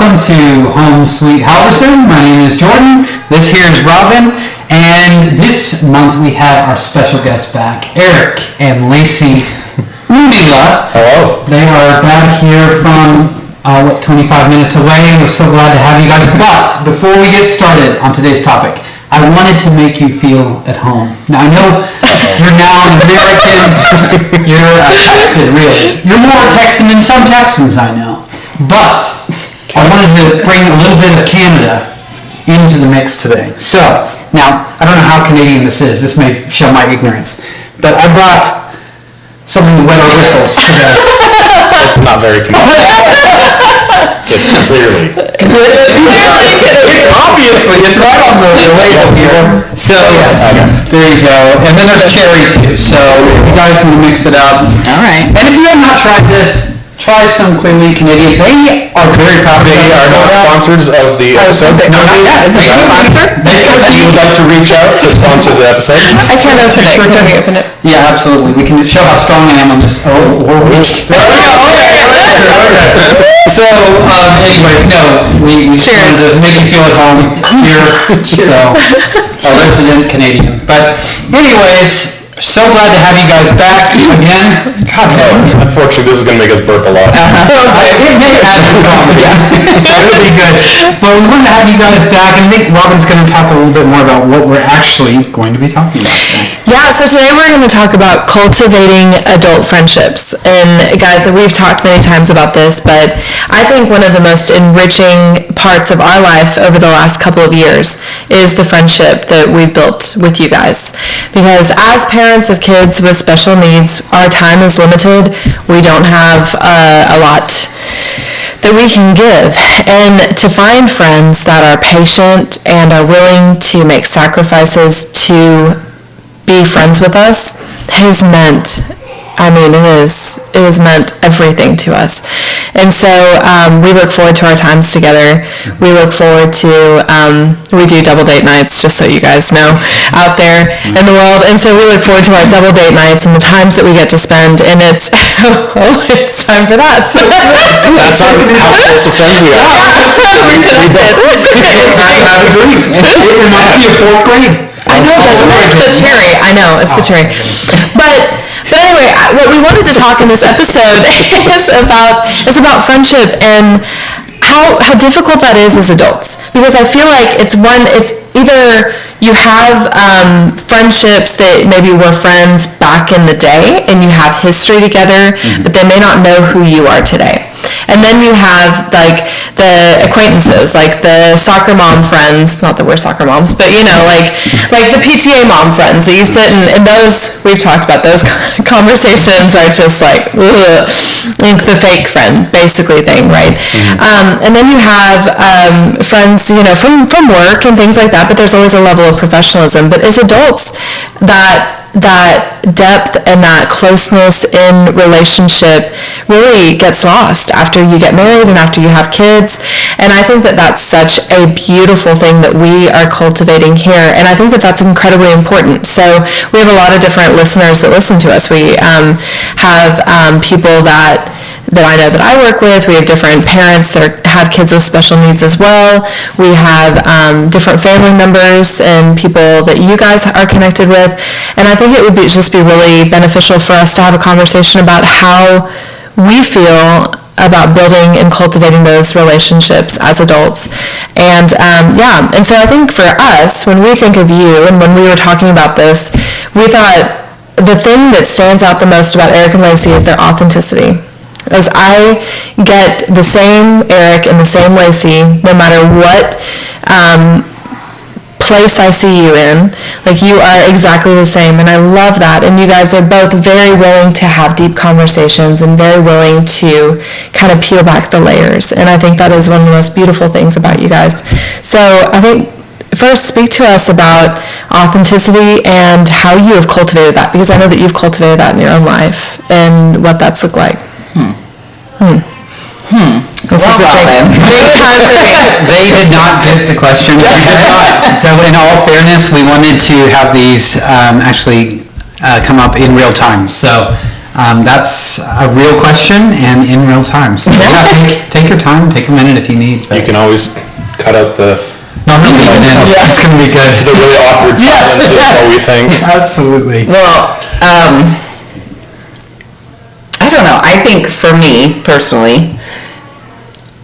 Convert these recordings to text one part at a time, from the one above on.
welcome to Home Sweet Halverson. My name is Jordan. This here is Robin. And this month we have our special guests back, Eric and Lacey Unila. Hello. They are back here from, 25 minutes away. We're so glad to have you guys. But before we get started on today's topic, I wanted to make you feel at home. Now, I know you're now an American. You're a Texan, really. You're more Texan than some Texans I know. But I wanted to bring a little bit of Canada into the mix today. So, now, I don't know how Canadian this is. This may show my ignorance. But I brought something to wet our whistles today. It's not very Canadian. It's clearly. It's obviously, it's right on the label here. So, there you go. And then there's cherry too. So, if you guys want to mix it up. All right. And if you have not tried this, try some Clearly Canadian. They are very proud. They are not sponsors of the episode. No, not yet. Is it a sponsor? If you would like to reach out to sponsor the episode. I can't open it. Can we open it? Yeah, absolutely. We can show how strong I am on this. So, anyways, no, we just wanted to make you feel at home here. So, a resident Canadian. But, anyways, so glad to have you guys back again. Unfortunately, this is going to make us burp a lot. It may happen, so it'll be good. But we wanted to have you guys back, and I think Robin's going to talk a little bit more about what we're actually going to be talking about today. Yeah, so today we're going to talk about cultivating adult friendships. And guys, we've talked many times about this, but I think one of the most enriching parts of our life over the last couple of years is the friendship that we've built with you guys. Because as parents of kids with special needs, our time is limited. We don't have a lot that we can give, and to find friends that are patient and are willing to make sacrifices to be friends with us has meant, it has meant everything to us. And so we look forward to our times together. We look forward to, we do double date nights, just so you guys know, out there in the world. And so we look forward to our double date nights and the times that we get to spend. And it's, it's time for that. That's how close of friends we are. We're connected. It reminds me of fourth grade. I know, it's the cherry. I know, it's the cherry. But anyway, what we wanted to talk in this episode is about friendship and how difficult that is as adults. Because I feel like it's either you have friendships that maybe were friends back in the day and you have history together, but they may not know who you are today. And then you have like the acquaintances, like the soccer mom friends, not that we're soccer moms, but you know, like the PTA mom friends that you sit and those, we've talked about those conversations are just like the fake friend basically thing, right? And then you have friends, you know, from work and things like that, but there's always a level of professionalism. But as adults, that depth and that closeness in relationship really gets lost after you get married and after you have kids. And I think that that's such a beautiful thing that we are cultivating here. And I think that that's incredibly important. So we have a lot of different listeners that listen to us. We have people that I know that I work with. We have different parents that have kids with special needs as well. We have different family members and people that you guys are connected with. And I think it would just be really beneficial for us to have a conversation about how we feel about building and cultivating those relationships as adults. And and so I think for us, when we think of you and when we were talking about this, we thought the thing that stands out the most about Eric and Lacey is their authenticity. As I get the same Eric and the same Lacey, no matter what place I see you in, like you are exactly the same, and I love that. And you guys are both very willing to have deep conversations and very willing to kind of peel back the layers. And I think that is one of the most beautiful things about you guys. So I think first speak to us about authenticity and how you have cultivated that, because I know that you've cultivated that in your own life and what that's looked like. This is a big time for me. They did not get the question. So in all fairness, we wanted to have these actually come up in real time. So That's a real question and in real time. So yeah, take your time, take a minute if you need. You can always cut out the No, I'm leaving it in. It's gonna be good. the really awkward silence of what we think. Absolutely. Well, I don't know. I think for me personally,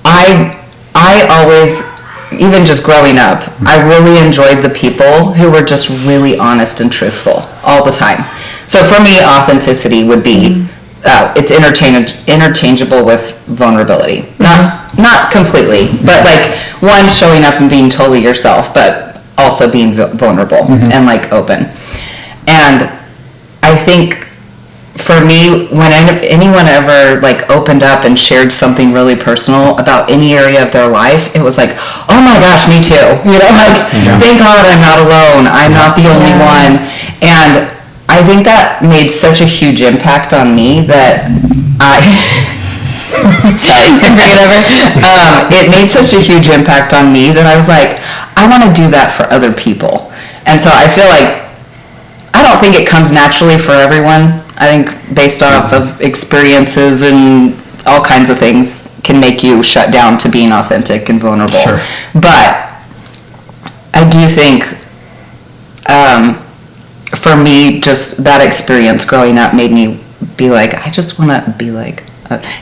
I always, even just growing up, I really enjoyed the people who were just really honest and truthful all the time. So for me, authenticity would be, it's interchangeable with vulnerability. Not completely, but like one, showing up and being totally yourself, but also being vulnerable and like open. And I think for me, when anyone ever like opened up and shared something really personal about any area of their life, it was like, oh my gosh, me too. You know, like, thank God I'm not alone. I'm not the only one. And I think that made such a huge impact on me that it made such a huge impact on me that I was like, I want to do that for other people. And so I feel like, I don't think it comes naturally for everyone. I think based off of experiences and all kinds of things can make you shut down to being authentic and vulnerable. Sure. But I do think, for me, just that experience growing up made me be like, I just want to be like,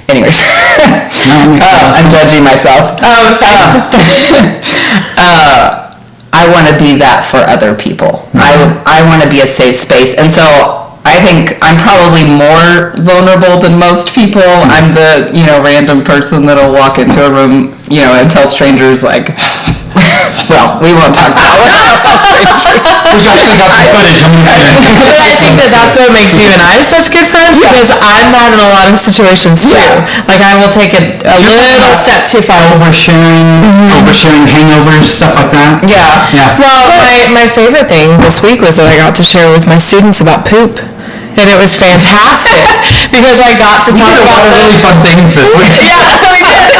anyways, I'm judging myself. I want to be that for other people. I want to be a safe space. And so I think I'm probably more vulnerable than most people. I'm the, random person that'll walk into a room, and tell strangers like, well, we won't talk about what I'll tell strangers. But I think that's what makes you and I such good friends, because I'm that in a lot of situations too. Like I will take it a little step too far. Oversharing hangovers, stuff like that. Yeah. Well, my favorite thing this week was that I got to share with my students about poop. And it was fantastic because I got to talk about really fun things this week. Yeah, we did.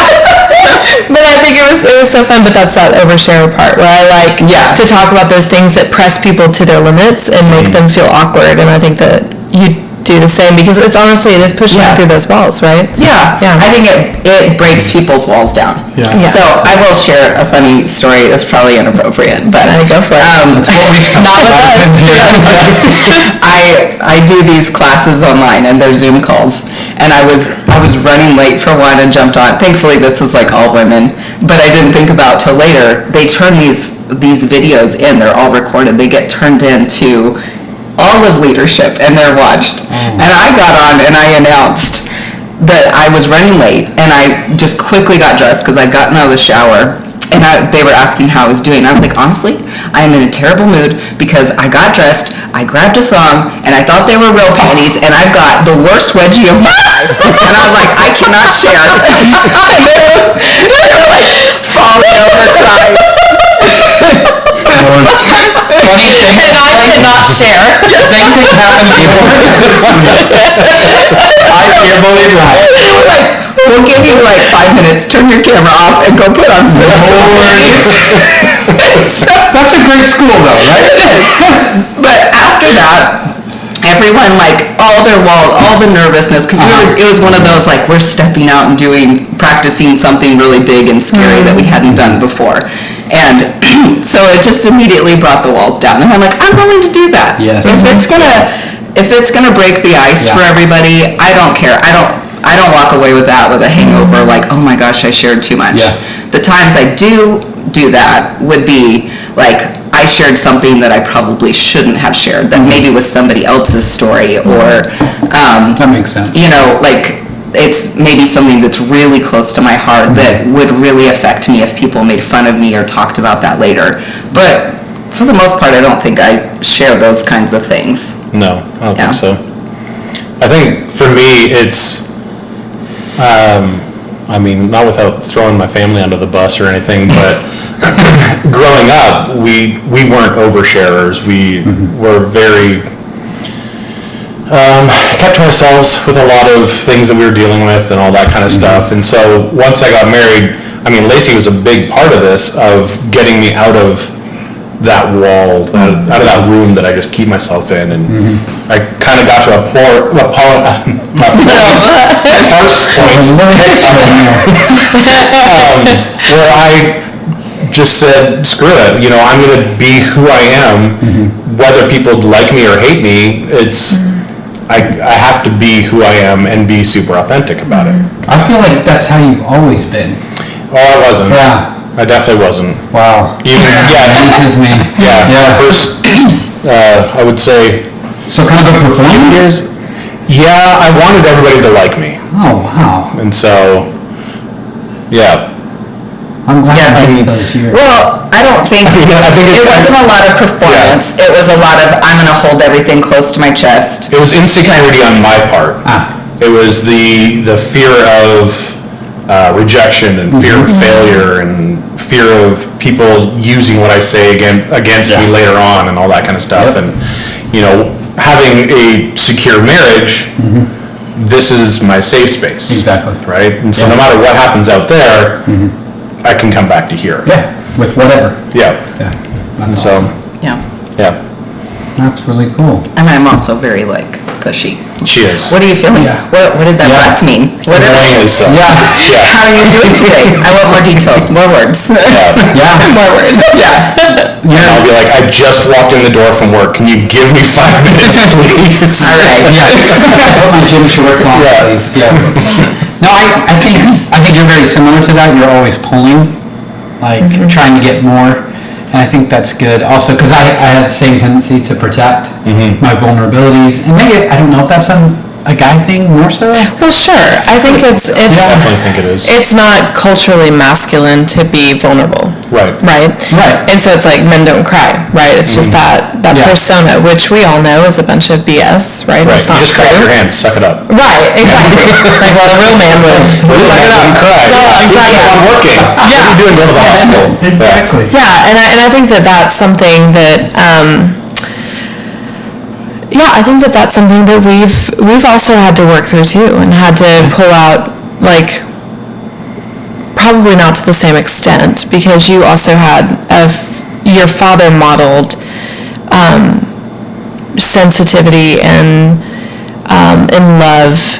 But I think it was so fun. But that's that overshare part where I like to talk about those things that press people to their limits and make them feel awkward. And I think that you do the same, because it's honestly, it is pushing through those walls, right? Yeah. I think it breaks people's walls down. Yeah. So I will share a funny story. It's probably inappropriate, but Go for it. Not with us. I do these classes online and they're Zoom calls, and I was running late for one and jumped on. Thankfully, this is like all women, but I didn't think about till later. They turn these videos in. They're all recorded. They get turned into all of leadership, and they're watched. And I got on and I announced that I was running late, and I just quickly got dressed because I'd gotten out of the shower, and they were asking how I was doing. I was like, honestly, I am in a terrible mood because I got dressed, I grabbed a thong, and I thought they were real panties, and I've got the worst wedgie of my life. And I was like, I cannot share. They were like falling over crying. Funny thing. And I cannot share. Same thing happened to me. I can't believe that. We'll give you like 5 minutes, turn your camera off, and go put on some That's a great school though, right? But after that, everyone, like, all the nervousness, because it was one of those, like, we're stepping out and practicing something really big and scary that we hadn't done before. And so it just immediately brought the walls down. And I'm like, I'm willing to do that. Yes. If it's gonna break the ice for everybody, I don't care. I don't walk away with that with a hangover, like, oh my gosh, I shared too much. Yeah. The times I do that would be like, I shared something that I probably shouldn't have shared, that maybe was somebody else's story, or That makes sense. like, it's maybe something that's really close to my heart that would really affect me if people made fun of me or talked about that later. But for the most part, I don't think I share those kinds of things. No, I don't think so. I think for me, it's, not without throwing my family under the bus or anything, but growing up, we weren't oversharers. We were very, kept to ourselves with a lot of things that we were dealing with and all that kind of stuff. And so once I got married, Lacey was a big part of this, of getting me out of that wall, out of that room that I just keep myself in, and I kind of got to a where I just said, screw it, I'm gonna be who I am, whether people like me or hate me, I have to be who I am and be super authentic about it. I feel like that's how you've always been. Oh, I wasn't. Yeah. I definitely wasn't. Wow. Even, Amazes me. yeah, first, I would say, So kind of a performer? years, yeah, I wanted everybody to like me, Oh, wow. and so, yeah. I'm glad Yeah, I missed those years. Well, I don't think, I think it wasn't a lot of performance. It was a lot of, I'm gonna hold everything close to my chest. It was insecurity on my part. Ah. It was the fear of rejection and fear of failure and fear of people using what I say against me Yeah. later on and all that kind of stuff. Yep. And, having a secure marriage, this is my safe space. Exactly. Right? And so no matter what happens out there, I can come back to here. Yeah, with whatever. Yeah. Yeah. And That's so, awesome. Yeah. yeah, That's really cool. And I'm also very pushy. she is. What are you feeling? Yeah. What did that Yeah. breath mean? What did Annoyingly so. Yeah. Yeah. How are you doing today? I want more details, more words. Yeah. More words, yeah. And I'll be like, I just walked in the door from work. Can you give me 5 minutes, please? All right. Yeah. Put my gym shorts on, Yeah. please. Yes. No, I think you're very similar to that. You're always pulling, like trying to get more, and I think that's good. Also, because I had the same tendency to protect my vulnerabilities, and maybe I don't know if that's a guy thing more so. Well, sure. I think it's I definitely think it is. it's not culturally masculine to be vulnerable. Right. Right? Right. And so it's like men don't cry, right? It's just that Yeah. persona, which we all know is a bunch of BS, right? Right. It's You not just cut true. your hands, suck it up. Right, exactly. Like what a real man would. Real man wouldn't cry. No, exactly. I'm working. What are you doing? Go to the hospital. Exactly. Yeah, and I think that that's something that, I think that that's something that we've also had to work through too, and had to pull out, like, probably not to the same extent, because you also had your father modeled sensitivity and love,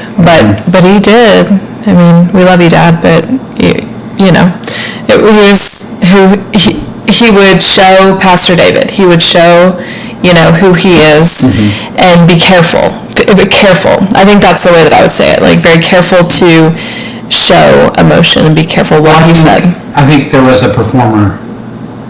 but he did. I mean, we love you, Dad, but it was who he would show Pastor David. He would show, who he is, and be careful. Careful. I think that's the way that I would say it. Like, very careful to show emotion and be careful what he said. I think there was a performer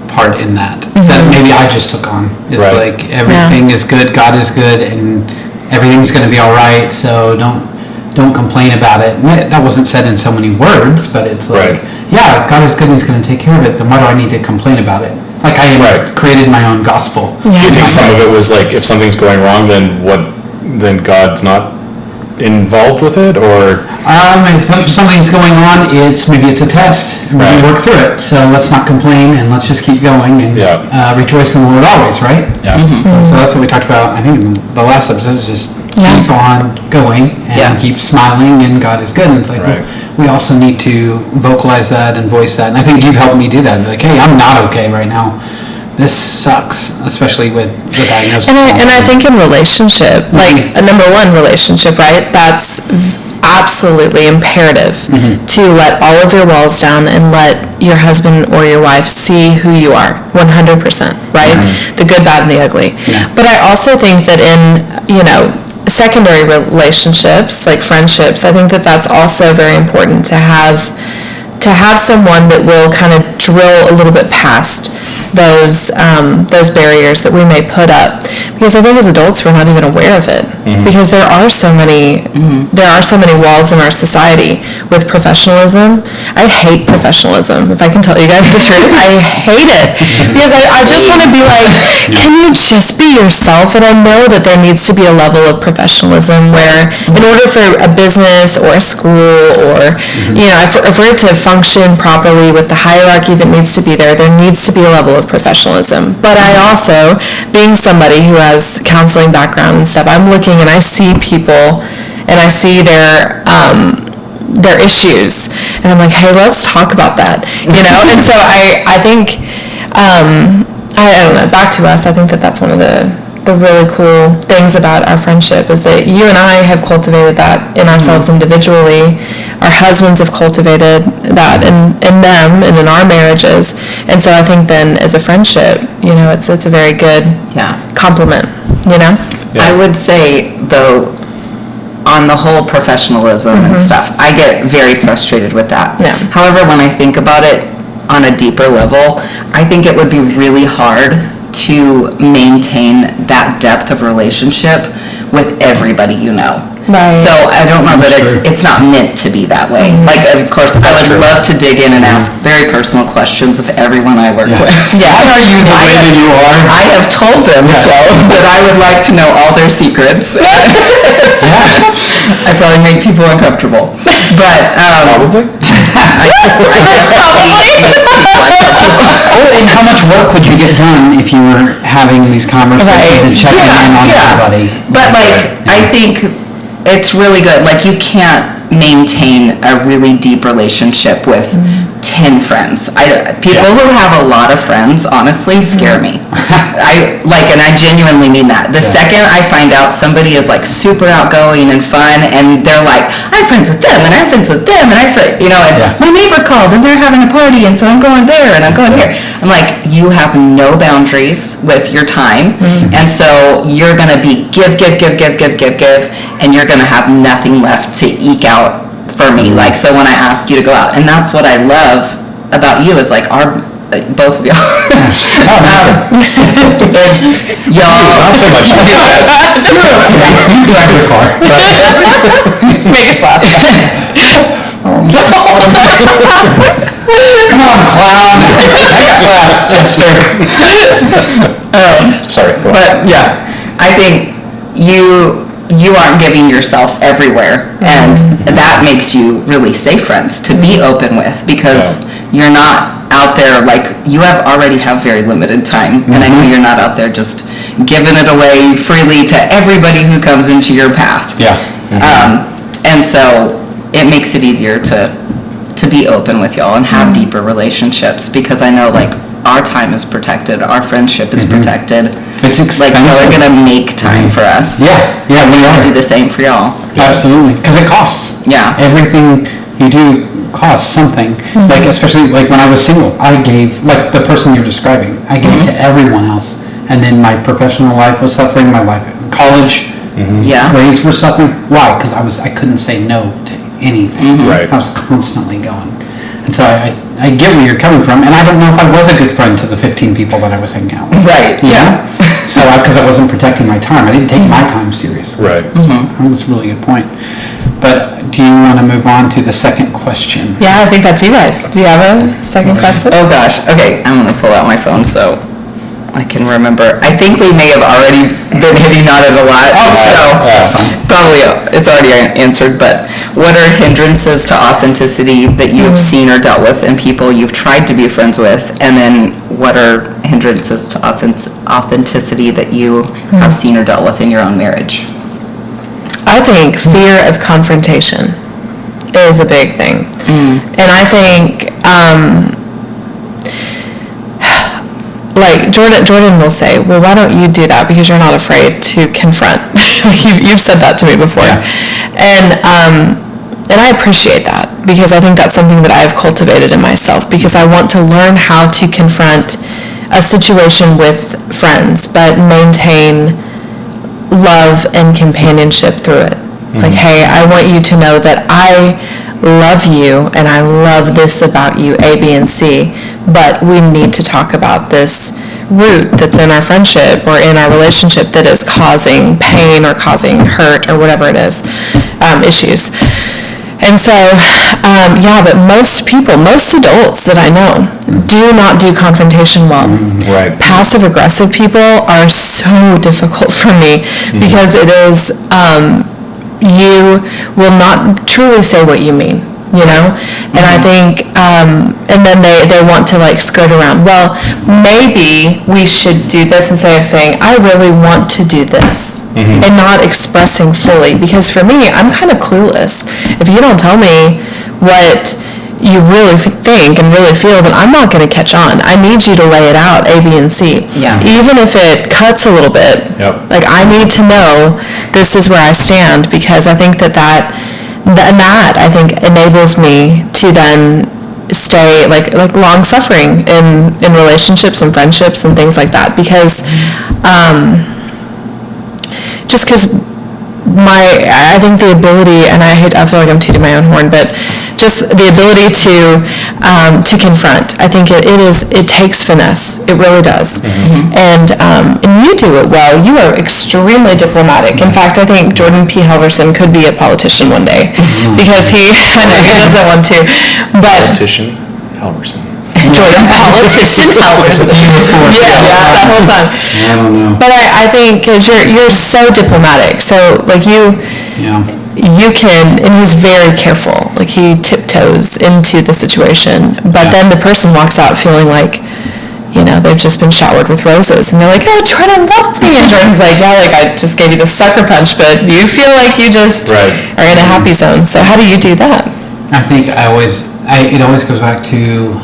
part in that maybe I just took on. It's Right. like everything is good, God is good, and everything's going to be all right. So don't complain about it. And that wasn't said in so many words, but it's like, yeah, if God is good and He's going to take care of it, then why do I need to complain about it? Like I created my own gospel. Do you think some of it was like, if something's going wrong, then God's not involved with it, or? If something's going on, maybe it's a test, and we Right. work through it. So let's not complain, and let's just keep going, and rejoice in the Lord always, right? Yeah. So that's what we talked about, I think, in the last episode, is just keep on going, and keep smiling, and God is good. And it's like, Right. we also need to vocalize that and voice that. And I think you've helped me do that. Like, hey, I'm not okay right now. This sucks, especially with the diagnosis. And I think in relationship, like a number one relationship, right? That's absolutely imperative to let all of your walls down and let your husband or your wife see who you are, 100%, right? The good, bad, and the ugly. Yeah. But I also think that in, secondary relationships, like friendships, I think that that's also very important to have someone that will kind of drill a little bit past those barriers that we may put up, because I think as adults we're not even aware of it, because there are so many walls in our society with professionalism. I hate professionalism, if I can tell you guys the truth. I hate it, because I just want to be like, can you just be yourself? And I know that there needs to be a level of professionalism where, in order for a business or a school or for it to function properly with the hierarchy that needs to be there needs to be a level of professionalism. But I also, being somebody who has counseling background and stuff, I'm looking and I see people and I see their issues, and I'm like, hey, let's talk about that, And so I think I don't know, back to us, I think that that's one of the really cool things about our friendship is that you and I have cultivated that in ourselves individually. Our husbands have cultivated that in them and in our marriages. And so I think then as a friendship, you know, it's a very good Yeah. compliment, you know? Yeah. I would say, though, on the whole professionalism and stuff, I get very frustrated with that. Yeah. However, when I think about it on a deeper level, I think it would be really hard to maintain that depth of relationship with everybody you know. Right. So I don't know that it's not meant to be that way. Like, of course, I would love to dig in and ask very personal questions of everyone I work with. Yeah. Why are you the way that you are? I have told them so, that I would like to know all their secrets. I probably make people uncomfortable, but Probably. And how much work would you get done if you were having these conversations and checking in on everybody? But like, I think it's really good. Like, you can't maintain a really deep relationship with 10 friends. People who have a lot of friends honestly scare me. And I genuinely mean that. The second I find out somebody is like super outgoing and fun, and they're like, I'm friends with them, and I'm friends with them, and my neighbor called, and they're having a party, and so I'm going there, and I'm going here. I'm like, you have no boundaries with your time, and so you're gonna be give, and you're gonna have nothing left to eke out for me. Like, so when I ask you to go out, and that's what I love about you is like both of y'all. Is y'all. Not so much. You drive your car. Make us laugh. Come on, clown. That's fair. Sorry, go ahead. But yeah, I think you aren't giving yourself everywhere, and that makes you really safe friends to be open with, because you're not out there, like, you already have very limited time, and I know you're not out there just giving it away freely to everybody who comes into your path. Yeah. And so it makes it easier to be open with y'all and have deeper relationships, because I know, like, our time is protected, our friendship is protected. It's Like, y'all are expensive. gonna make time for us. Yeah, we I do are. the same for y'all. Absolutely, because it costs. Yeah. Everything you do costs something. Like, especially like when I was single, I gave, like the person you're describing, I gave to everyone else. And then my professional life was suffering, my life in college, Yeah. grades were suffering. Why? Because I couldn't say no to anything. Right. I was constantly going. And so I get where you're coming from, and I don't know if I was a good friend to the 15 people that I was hanging out with. Right. You know? So, because I wasn't protecting my time, I didn't take my time seriously. Right. That's a really good point. But do you want to move on to the second question? Yeah, I think that's you guys. Do you have a second question? Oh gosh. Okay, I'm gonna pull out my phone so I can remember. I think we may have already been hitting on it a lot, so probably it's already answered. But what are hindrances to authenticity that you have seen or dealt with in people you've tried to be friends with? And then what are hindrances to authenticity that you have seen or dealt with in your own marriage? I think fear of confrontation is a big thing. And I think, like Jordan will say, well, why don't you do that? Because you're not afraid to confront. You've said that to me before. And I appreciate that, because I think that's something that I've cultivated in myself, because I want to learn how to confront a situation with friends, but maintain love and companionship through it. Like, hey, I want you to know that I love you and I love this about you, A, B, and C, but we need to talk about this root that's in our friendship or in our relationship that is causing pain or causing hurt or whatever it is, issues. And so, but most adults that I know do not do confrontation well. Right. Passive-aggressive people are so difficult for me, because it is, you will not truly say what you mean, you know? And I think, and then they want to like skirt around. Well, maybe we should do this instead of saying, I really want to do this, and not expressing fully. Because for me, I'm kind of clueless. If you don't tell me what you really think and really feel that I'm not going to catch on. I need you to lay it out, A, B, and C. Yeah. Even if it cuts a little bit. Yep. Like, I need to know this is where I stand, because I think that I think enables me to then stay like long suffering in relationships and friendships and things like that, because just because I think the ability, and I feel like I'm tooting my own horn, but just the ability to confront, I think it takes finesse. It really does. And you do it well. You are extremely diplomatic. In fact, I think Jordan P. Halverson could be a politician one day, because he doesn't want to. But Politician Halverson. Jordan Politician Halverson. Yeah, that whole time. I don't know. But I think, because you're so diplomatic, so like you can, and he's very careful, like he tiptoes into the situation, but then the person walks out feeling like, they've just been showered with roses, and they're like, oh, Jordan loves me, and Jordan's like, yeah, like I just gave you the sucker punch, but you feel like you just are in a happy zone. So how do you do that? I think it always goes back to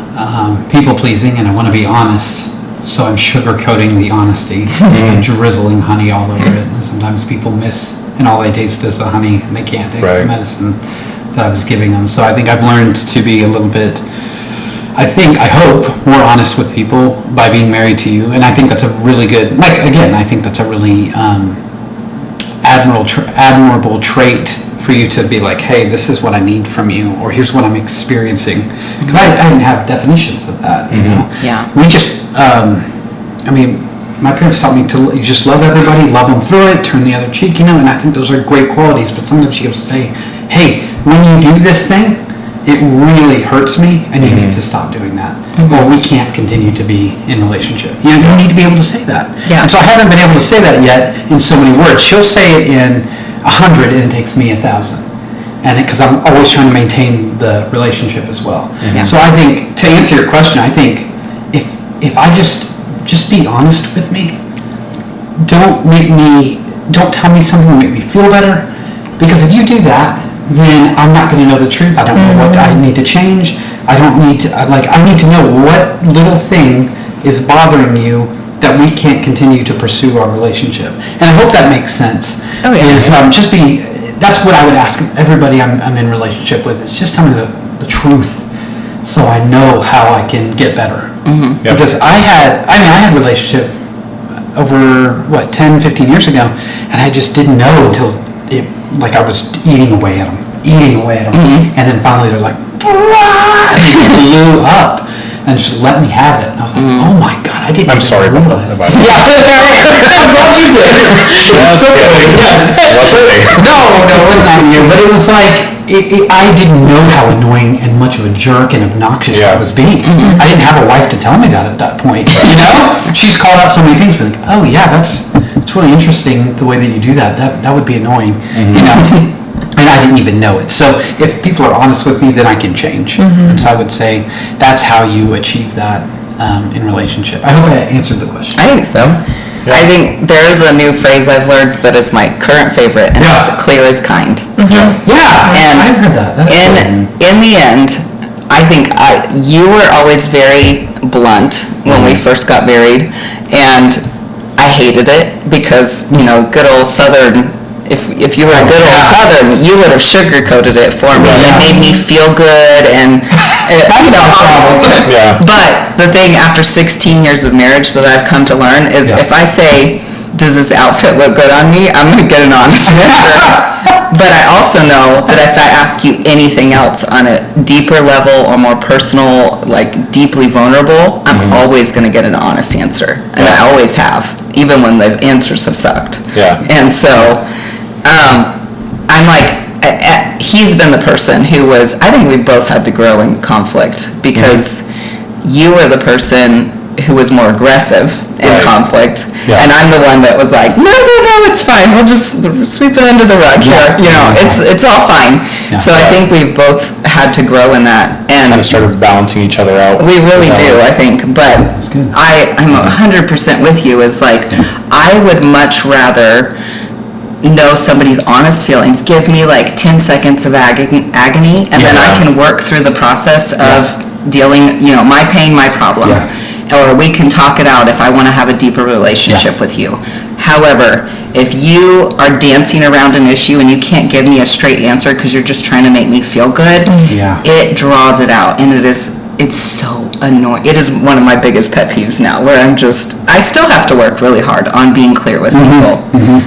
people pleasing, and I want to be honest, so I'm sugarcoating the honesty, drizzling honey all over it, and sometimes people miss, and all they taste is the honey, and they can't taste the medicine that I was giving them. So I think I've learned to be a little bit, I hope, more honest with people by being married to you, and I think that's a really good, I think that's a really admirable trait for you to be like, hey, this is what I need from you, or here's what I'm experiencing. Because I didn't have definitions of that, you know? Yeah. We just, my parents taught me to you just love everybody, love them through it, turn the other cheek, and I think those are great qualities, but sometimes you have to say, hey, when you do this thing, it really hurts me, and you need to stop doing that. Or we can't continue to be in relationship. You need to be able to say that. Yeah. And so I haven't been able to say that yet in so many words. She'll say it in 100, and it takes me 1,000. And because I'm always trying to maintain the relationship as well. Yeah. So I think, to answer your question, I think if I just be honest with me, don't tell me something to make me feel better, because if you do that, then I'm not going to know the truth. I don't know what I need to change. I need to know what little thing is bothering you that we can't continue to pursue our relationship. And I hope that makes sense. Oh, yeah. That's what I would ask everybody I'm in relationship with, is just tell me the truth, so I know how I can get better. Yep. Because I had a relationship over 10, 15 years ago, and I just didn't know until I was eating away at them, and then finally they're like, they blew up and just let me have it. And I was like, oh my God, I didn't I'm sorry about realize. that. I'm glad you did. Was kidding. Wasn't me. No, it was not you, but it was like, I didn't know how annoying and much of a jerk and obnoxious I was being. I didn't have a wife to tell me that at that point, She's called out so many things, but like, oh yeah, it's really interesting the way that you do that. That would be annoying, And I didn't even know it. So if people are honest with me, then I can change. And so I would say that's how you achieve that in relationship. I hope I answered the question. I think so. Yeah. I think there's a new phrase I've learned that is my current favorite, and it's clear as kind. Yeah, And I've heard that. That's in the end, I think you were always very blunt when we first got married, and I hated it because, good old Southern, if you were a good old Southern, you would have sugarcoated it for me. It made me feel good, and Yeah. But the thing after 16 years of marriage that I've come to learn is if I say, does this outfit look good on me, I'm going to get an honest answer. But I also know that if I ask you anything else on a deeper level or more personal, like deeply vulnerable, I'm always going to get an honest answer. And I always have, even when the answers have sucked. Yeah. And so I'm like, he's been the person who was, I think we both had to grow in conflict, because you were the person who was more aggressive in conflict, and I'm the one that was like, no, it's fine, we'll just sweep it under the rug here, it's all fine. So I think we've both had to grow in that, and Kind of started balancing each other out. we really do, I think, but I'm 100% with you. It's like, I would much rather know somebody's honest feelings. Give me like 10 seconds of agony, and then I can work through the process of dealing, my pain, my problem. Or we can talk it out if I want to have a deeper relationship with you. So if you are dancing around an issue and you can't give me a straight answer because you're just trying to make me feel good, it draws it out, and it's so annoying. It is one of my biggest pet peeves now, where I still have to work really hard on being clear with people.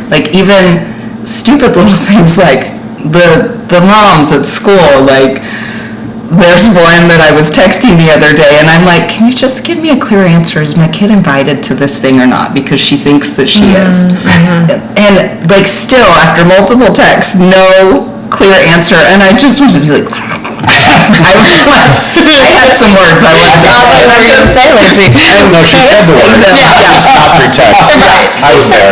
Like even stupid little things like the moms at school, like there's one that I was texting the other day, and I'm like, can you just give me a clear answer? Is my kid invited to this thing or not? Because she thinks that she is. And like still, after multiple texts, no clear answer, and I just was like, I had some words I wanted to say, Lacey. No, she said the word. She stopped your text. I was there.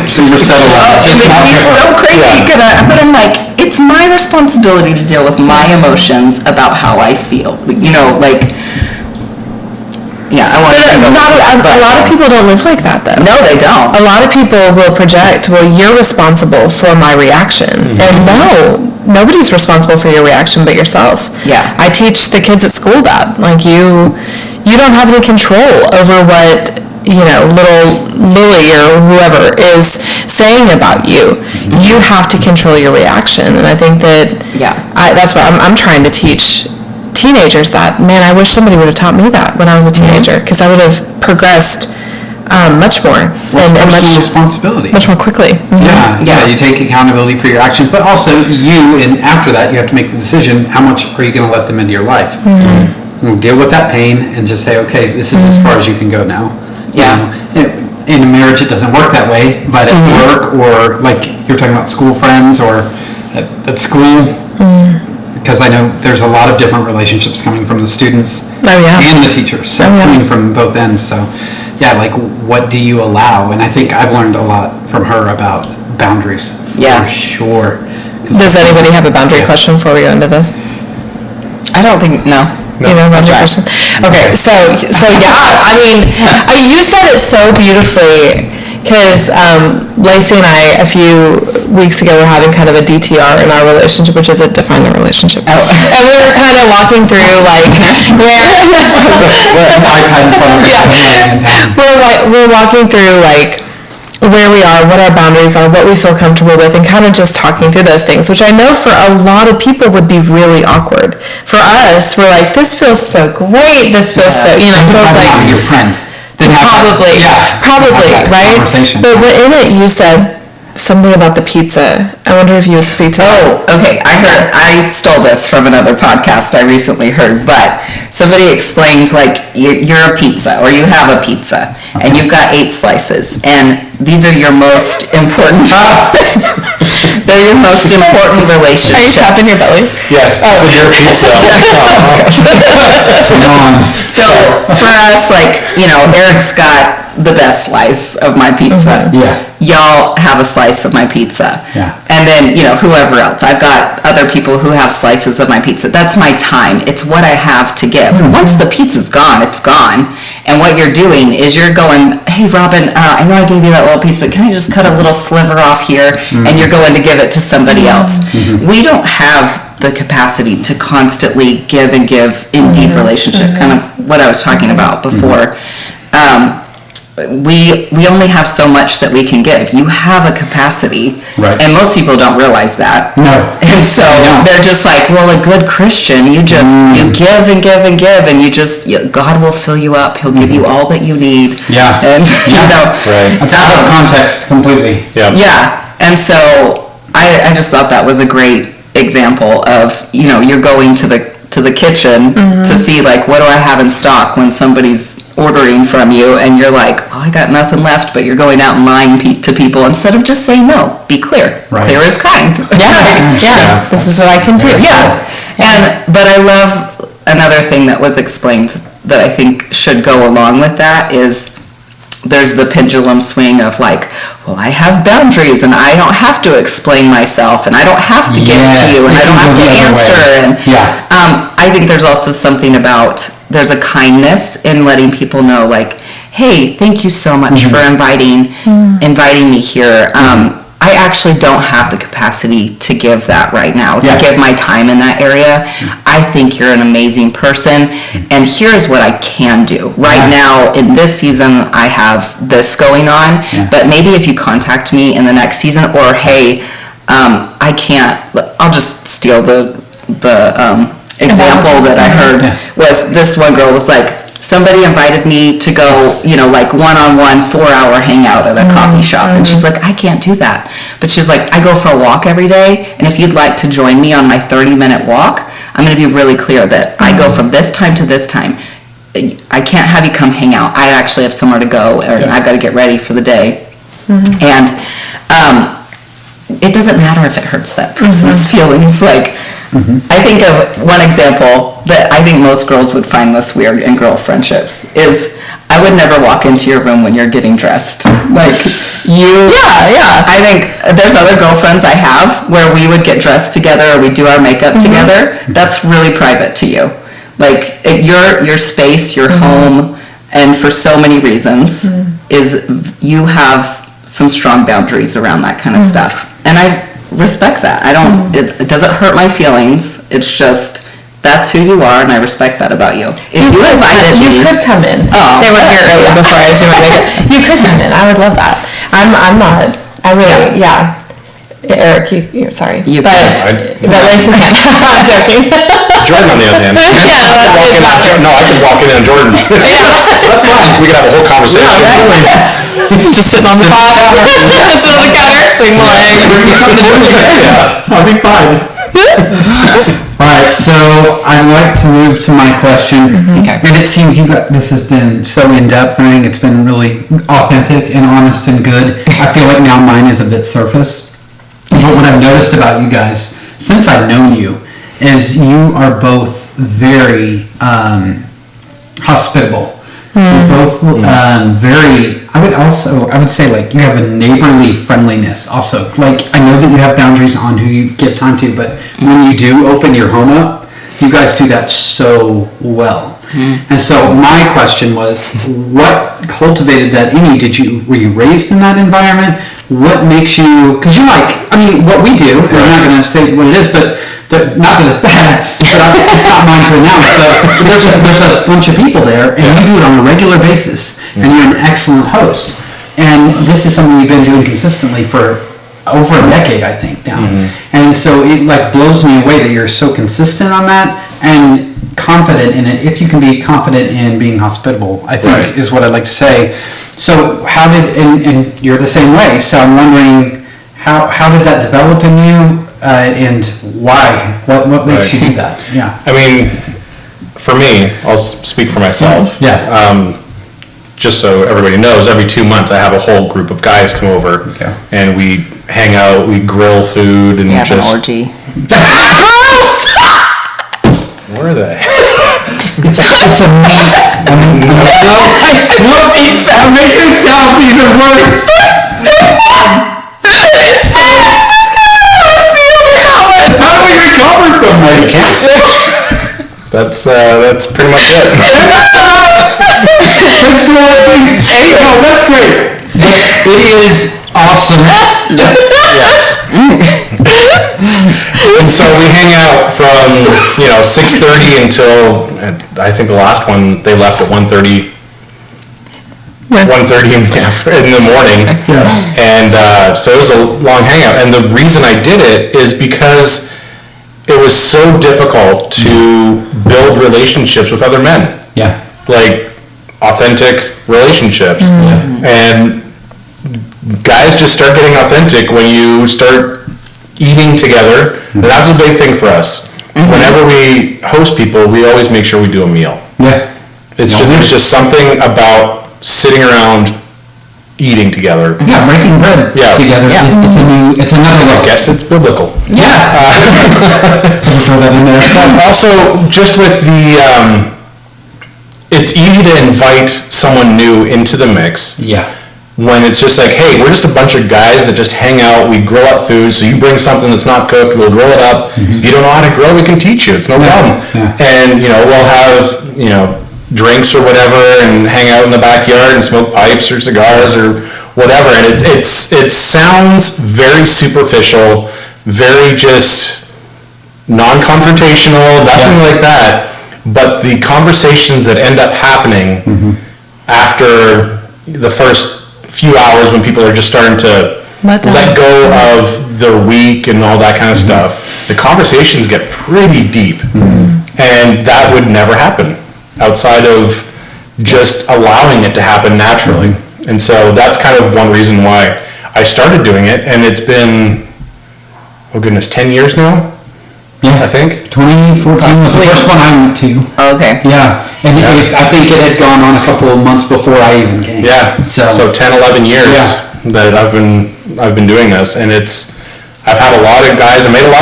So you're settled on It makes me so crazy, but I'm like, it's my responsibility to deal with my emotions about how I feel. I want to A lot of people don't live like that, though. No, they don't. A lot of people will project, well, you're responsible for my reaction. And no, nobody's responsible for your reaction but yourself. Yeah. I teach the kids at school that. Like, you don't have any control over what, little Lily or whoever is saying about you. You have to control your reaction. And I think that that's what I'm trying to teach teenagers that. Man, I wish somebody would have taught me that when I was a teenager, because I would have progressed much more and much responsibility. Much more quickly. Yeah, you take accountability for your actions, but also and after that, you have to make the decision, how much are you going to let them into your life? Deal with that pain and just say, okay, this is as far as you can go now. In a marriage, it doesn't work that way, but at work, or like you're talking about school friends, or at school, because I know there's a lot of different relationships coming from the students and the teachers, so it's coming from both ends. So what do you allow? And I think I've learned a lot from her about boundaries, for sure. Does anybody have a boundary question before we go into this? I don't think, no. Boundary question? Okay, so I mean, you said it so beautifully, because Lacey and I, a few weeks ago, were having kind of a DTR in our relationship, which is a define the relationship. And we were kind of walking through, we're walking through, where we are, what our boundaries are, what we feel comfortable with, and kind of just talking through those things, which I know for a lot of people would be really awkward. For us, we're like, this feels so great, this feels so, feels like... your friend. Probably, right? But in it, you said something about the pizza. I wonder if you would speak to that. Oh, okay. I stole this from another podcast I recently heard, but somebody explained, you're a pizza, or you have a pizza, and you've got 8 slices, and these are your most important... They're your most important relationships. Are you tapping your belly? Yeah, so you're a pizza. So for us, Eric's got the best slice of my pizza. Y'all have a slice of my pizza. And then, whoever else. I've got other people who have slices of my pizza. That's my time. It's what I have to give. Once the pizza's gone, it's gone. And what you're doing is you're going, hey, Robin, I know I gave you that little piece, but can I just cut a little sliver off here? And you're going to give it to somebody else. We don't have the capacity to constantly give and give in deep relationship, kind of what I was talking about before. We only have so much that we can give. You have a capacity, and most people don't realize that. No. And so they're just like, well, a good Christian, you just you give and give and give, and God will fill you up. He'll give you all that you need. And That's out of context completely. And so I just thought that was a great example of you're going to the kitchen to see what do I have in stock when somebody's ordering from you, and you're like, well, I got nothing left, but you're going out and lying to people instead of just saying no. Be clear. Clear is kind. This is what I can do. But I love another thing that was explained that I think should go along with that is there's the pendulum swing of well, I have boundaries and I don't have to explain myself and I don't have to give to you and I don't have to answer. And I think there's also something about, there's a kindness in letting people know hey, thank you so much for inviting me here. I actually don't have the capacity to give that right now, to give my time in that area. I think you're an amazing person, and here's what I can do. Right now, in this season, I have this going on, but maybe if you contact me in the next season, or hey, I can't, I'll just steal the example that I heard, was this one girl was like, somebody invited me to go, like one-on-one 4-hour hangout at a coffee shop. And she's like, I can't do that. But she's like, I go for a walk every day, and if you'd like to join me on my 30-minute walk, I'm going to be really clear that I go from this time to this time. I can't have you come hang out. I actually have somewhere to go, or I've got to get ready for the day. And it doesn't matter if it hurts that person's feelings. Like, I think of one example that I think most girls would find this weird in girl friendships is I would never walk into your room when you're getting dressed. Like, I think there's other girlfriends I have where we would get dressed together or we do our makeup together. That's really private to you. Like, your space, your home, and for so many reasons is you have some strong boundaries around that kind of stuff. And I respect that. I don't, it doesn't hurt my feelings. It's just, that's who you are, and I respect that about you. If you invited me. You could come in. Oh. They were here early before I was doing makeup. You could come in. I would love that. I'm not, I really, Eric, you sorry. You but Lacey can't. I'm joking. Jordan, on the other hand. I could walk in on Jordan. That's fine. We could have a whole conversation. Just sitting on the pot, sitting on the counter, swing my legs. I'll be fine. All right, so I'd like to move to my question. Okay. And it seems this has been so in-depth. I think it's been really authentic and honest and good. I feel like now mine is a bit surface. But what I've noticed about you guys, since I've known you, is you are both very hospitable. You're both very, I would say like you have a neighborly friendliness also. Like, I know that you have boundaries on who you give time to, but when you do open your home up, you guys do that so well. And so my question was, what cultivated that in you? Were you raised in that environment? What makes you, because what we do, and I'm not going to say what it is, but not that it's bad, but it's not mine to announce, but there's a bunch of people there, and you do it on a regular basis, and you're an excellent host. And this is something you've been doing consistently for over a decade, I think, now. And so it like blows me away that you're so consistent on that and confident in it. If you can be confident in being hospitable, I think is what I'd like to say. So how did, and you're the same way, so I'm wondering how did that develop in you? And why? What makes you do that? Yeah. I mean, for me, I'll speak for myself. Just so everybody knows, every 2 months I have a whole group of guys come over, and we hang out, we grill food, and have just. An orgy. Where are they? It's a meat. No meat. That makes it sound even worse. How do we recover from that? You can't. That's pretty much it. That's great. It is awesome. Yes. And so we hang out from 6:30 until I think the last one they left at 1:30. 1:30 in the morning, and so it was a long hangout. And the reason I did it is because it was so difficult to build relationships with other men. Yeah. Like authentic relationships, and guys just start getting authentic when you start eating together. And that's a big thing for us. Whenever we host people, we always make sure we do a meal. Yeah. It's just something about sitting around eating together. Yeah, breaking bread together. Yeah. It's another I look. guess it's biblical. Yeah. Throw that in there. Also, just with the, it's easy to invite someone new into the mix. Yeah. When it's just like, hey, we're just a bunch of guys that just hang out, we grill up food, so you bring something that's not cooked, we'll grill it up. If you don't know how to grill, we can teach you, it's no problem. Yeah. And, we'll have, drinks or whatever and hang out in the backyard and smoke pipes or cigars or whatever. And it sounds very superficial, very just non-confrontational, nothing like that. But the conversations that end up happening after the first few hours when people are just starting to let go of their week and all that kind of stuff, the conversations get pretty deep. And that would never happen outside of just allowing it to happen naturally. And so that's kind of one reason why I started doing it. And it's been, oh goodness, 10 years now, I think. 2014 was the first one I went to. Okay. Yeah, and I think it had gone on a couple of months before I even came. Yeah, so 10, 11 years that I've been doing this, and I've had a lot of guys, I made a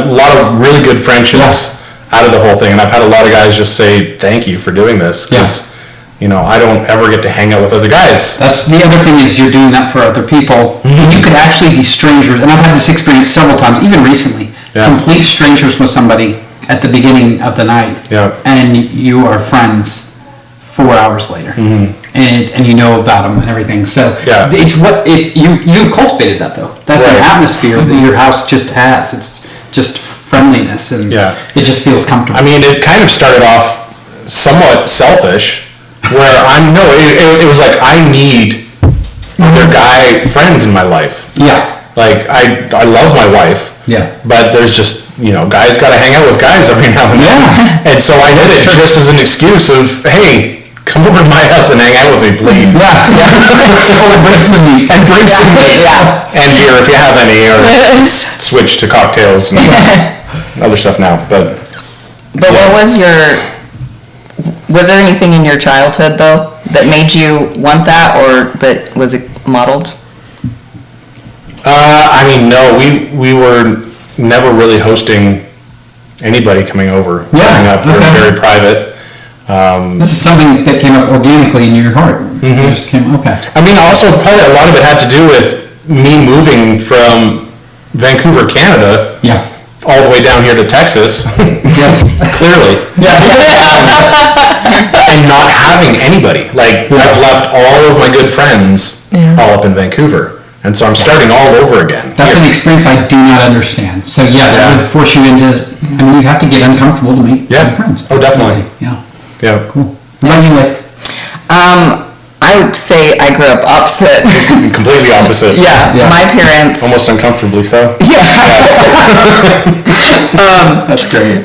lot of really good friendships out of the whole thing, and I've had a lot of guys just say thank you for doing this, because I don't ever get to hang out with other guys. That's the other thing, is you're doing that for other people. You could actually be strangers, and I've had this experience several times, even recently. Complete strangers with somebody at the beginning of the night, and you are friends 4 hours later, and you know about them and everything. So it's you've cultivated that, though. That's an atmosphere that your house just has. It's just friendliness, and it just feels comfortable. I mean, it kind of started off somewhat selfish, where it was like I need other guy friends in my life. Like, I love my wife, but there's just, guys gotta hang out with guys every now and then. And so I did it just as an excuse of, hey, come over to my house and hang out with me, please. Or bring some meat. And bring some meat. And beer if you have any, or switch to cocktails and other stuff now. But what was there anything in your childhood, though, that made you want that, or that was it modeled? I mean, no, we were never really hosting anybody coming over. Growing up, we were very private. This is something that came up organically in your heart. It just came, I mean, also, probably a lot of it had to do with me moving from Vancouver, Canada, all the way down here to Texas, clearly. And not having anybody. Like, I've left all of my good friends all up in Vancouver. And so I'm starting all over again. That's an experience I do not understand. So that would force you into, you have to get uncomfortable to make friends. Oh, definitely. Cool. What about you guys? I would say I grew up opposite. Completely opposite. My parents. Almost uncomfortably so. That's great.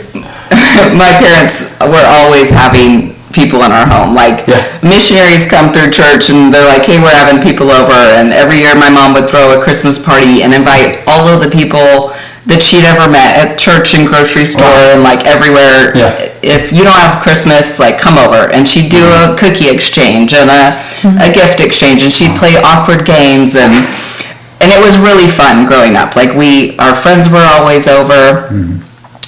My parents were always having people in our home, like missionaries come through church and they're like, hey, we're having people over, and every year my mom would throw a Christmas party and invite all of the people that she'd ever met at church and grocery store and like everywhere. If you don't have Christmas, like, come over. And she'd do a cookie exchange and a gift exchange, and she'd play awkward games, and it was really fun growing up. Like, our friends were always over,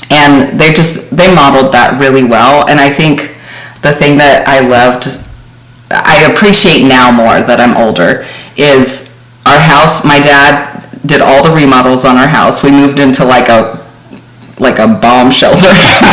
and they modeled that really well. And I think the thing that I appreciate now more that I'm older, is our house. My dad did all the remodels on our house. We moved into like a bomb shelter,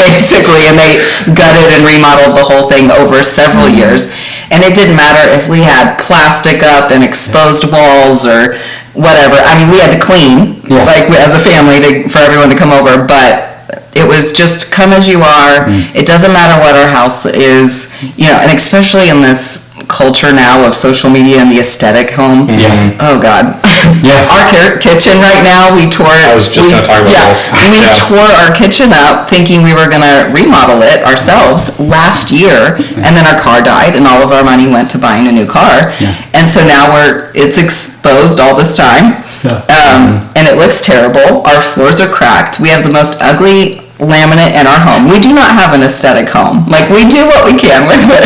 basically, and they gutted and remodeled the whole thing over several years. And it didn't matter if we had plastic up and exposed walls or whatever. I mean, we had to clean, as a family, for everyone to come over, but it was just come as you are. It doesn't matter what our house is, and especially in this culture now of social media and the aesthetic home. Oh God. Our kitchen right now, we tore it. I was just going to talk about this. We tore our kitchen up thinking we were going to remodel it ourselves last year, and then our car died and all of our money went to buying a new car. And so now it's exposed all this time. And it looks terrible. Our floors are cracked. We have the most ugly laminate in our home. We do not have an aesthetic home. Like, we do what we can with it.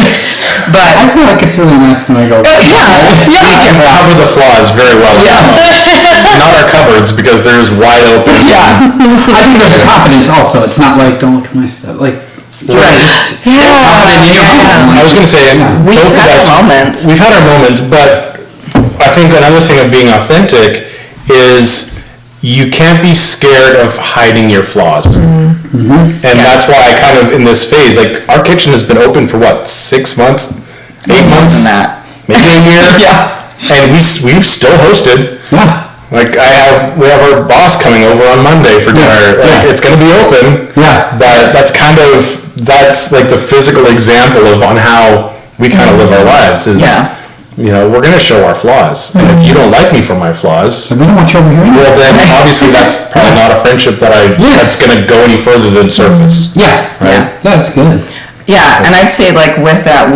But I feel like it's really nice when I go. We can cover the flaws very well. Not our cupboards, because there's wide open. I think there's a confidence also. It's not like, don't look at my stuff. Like, confident in your home. I was going to say, we've had our moments. We've had our moments, but I think another thing of being authentic is you can't be scared of hiding your flaws. Mm-hmm. And that's why I kind of, in this phase, like, our kitchen has been open for what, 6 months? 8 months? than that. Maybe a year? Yeah. And we've still hosted. Yeah. Like, we have our boss coming over on Monday for dinner. Like, yeah. it's gonna be open. Yeah. But that's like the physical example of on how we kind of live our lives is, Yeah. We're gonna show our flaws. And if you don't like me for my flaws, We don't want you over here. well, then obviously that's probably not a friendship that's Yes. gonna go any further than surface. Yeah. Right? That's good. Yeah, and I'd say like with that,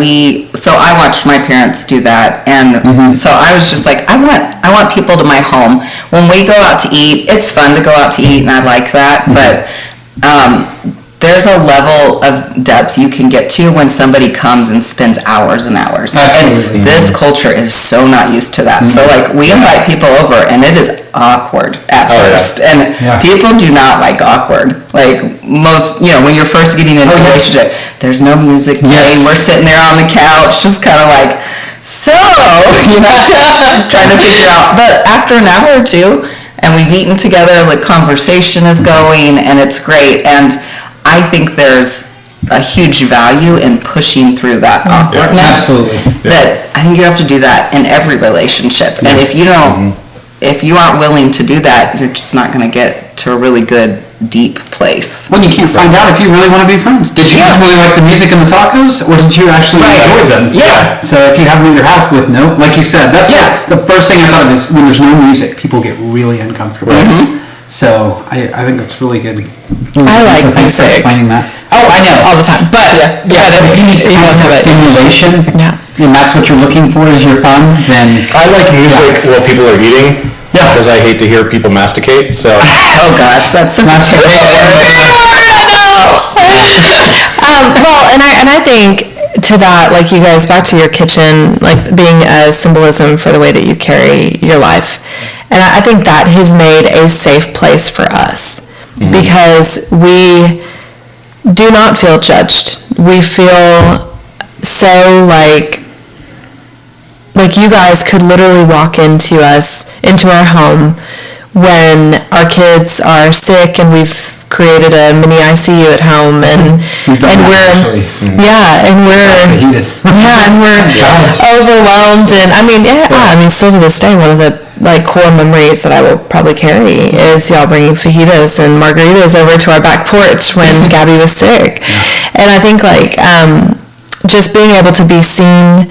so I watched my parents do that, and so I was just like, I want people to my home. When we go out to eat, it's fun to go out to eat, and I like that, but there's a level of depth you can get to when somebody comes and spends hours and hours. Absolutely. And this culture is so not used to that. So like we invite people over and it is awkward at Oh, yeah. first. And Yeah. people do not like awkward. Like most, when you're first getting into a relationship, there's no music playing. Yes. We're sitting there on the couch just kind of like, so, trying to figure out. But after an hour or two, and we've eaten together, the conversation is going and it's great. And I think there's a huge value in pushing through that awkwardness. Absolutely. That I think you have to do that in every relationship. And if you don't, if you aren't willing to do that, you're just not going to get to a really good, deep place. When you can't find out if you really want to be friends. Did you just really like the music and the tacos, or did you actually enjoy them? Yeah. So if you have them at your house with like you said, that's the first thing I thought of is when there's no music, people get really uncomfortable. So I think that's really good. I like so thanks for music. explaining that. Oh, I know. All the time. But If you need constant stimulation, Yeah. and that's what you're looking for is your fun, then I like music while people are eating. Yeah. Because I hate to hear people masticate, so. Oh gosh, that's such a well, and I think to that, like you guys, back to your kitchen, like being a symbolism for the way that you carry your life. And I think that has made a safe place for us because we do not feel judged. We feel so like you guys could literally walk into our home when our kids are sick and we've created a mini ICU at home and We've done that, we're actually. Fajitas. and we're overwhelmed and still to this day one of the core memories that I will probably carry is y'all bringing fajitas and margaritas over to our back porch when Gabby was sick. And I think just being able to be seen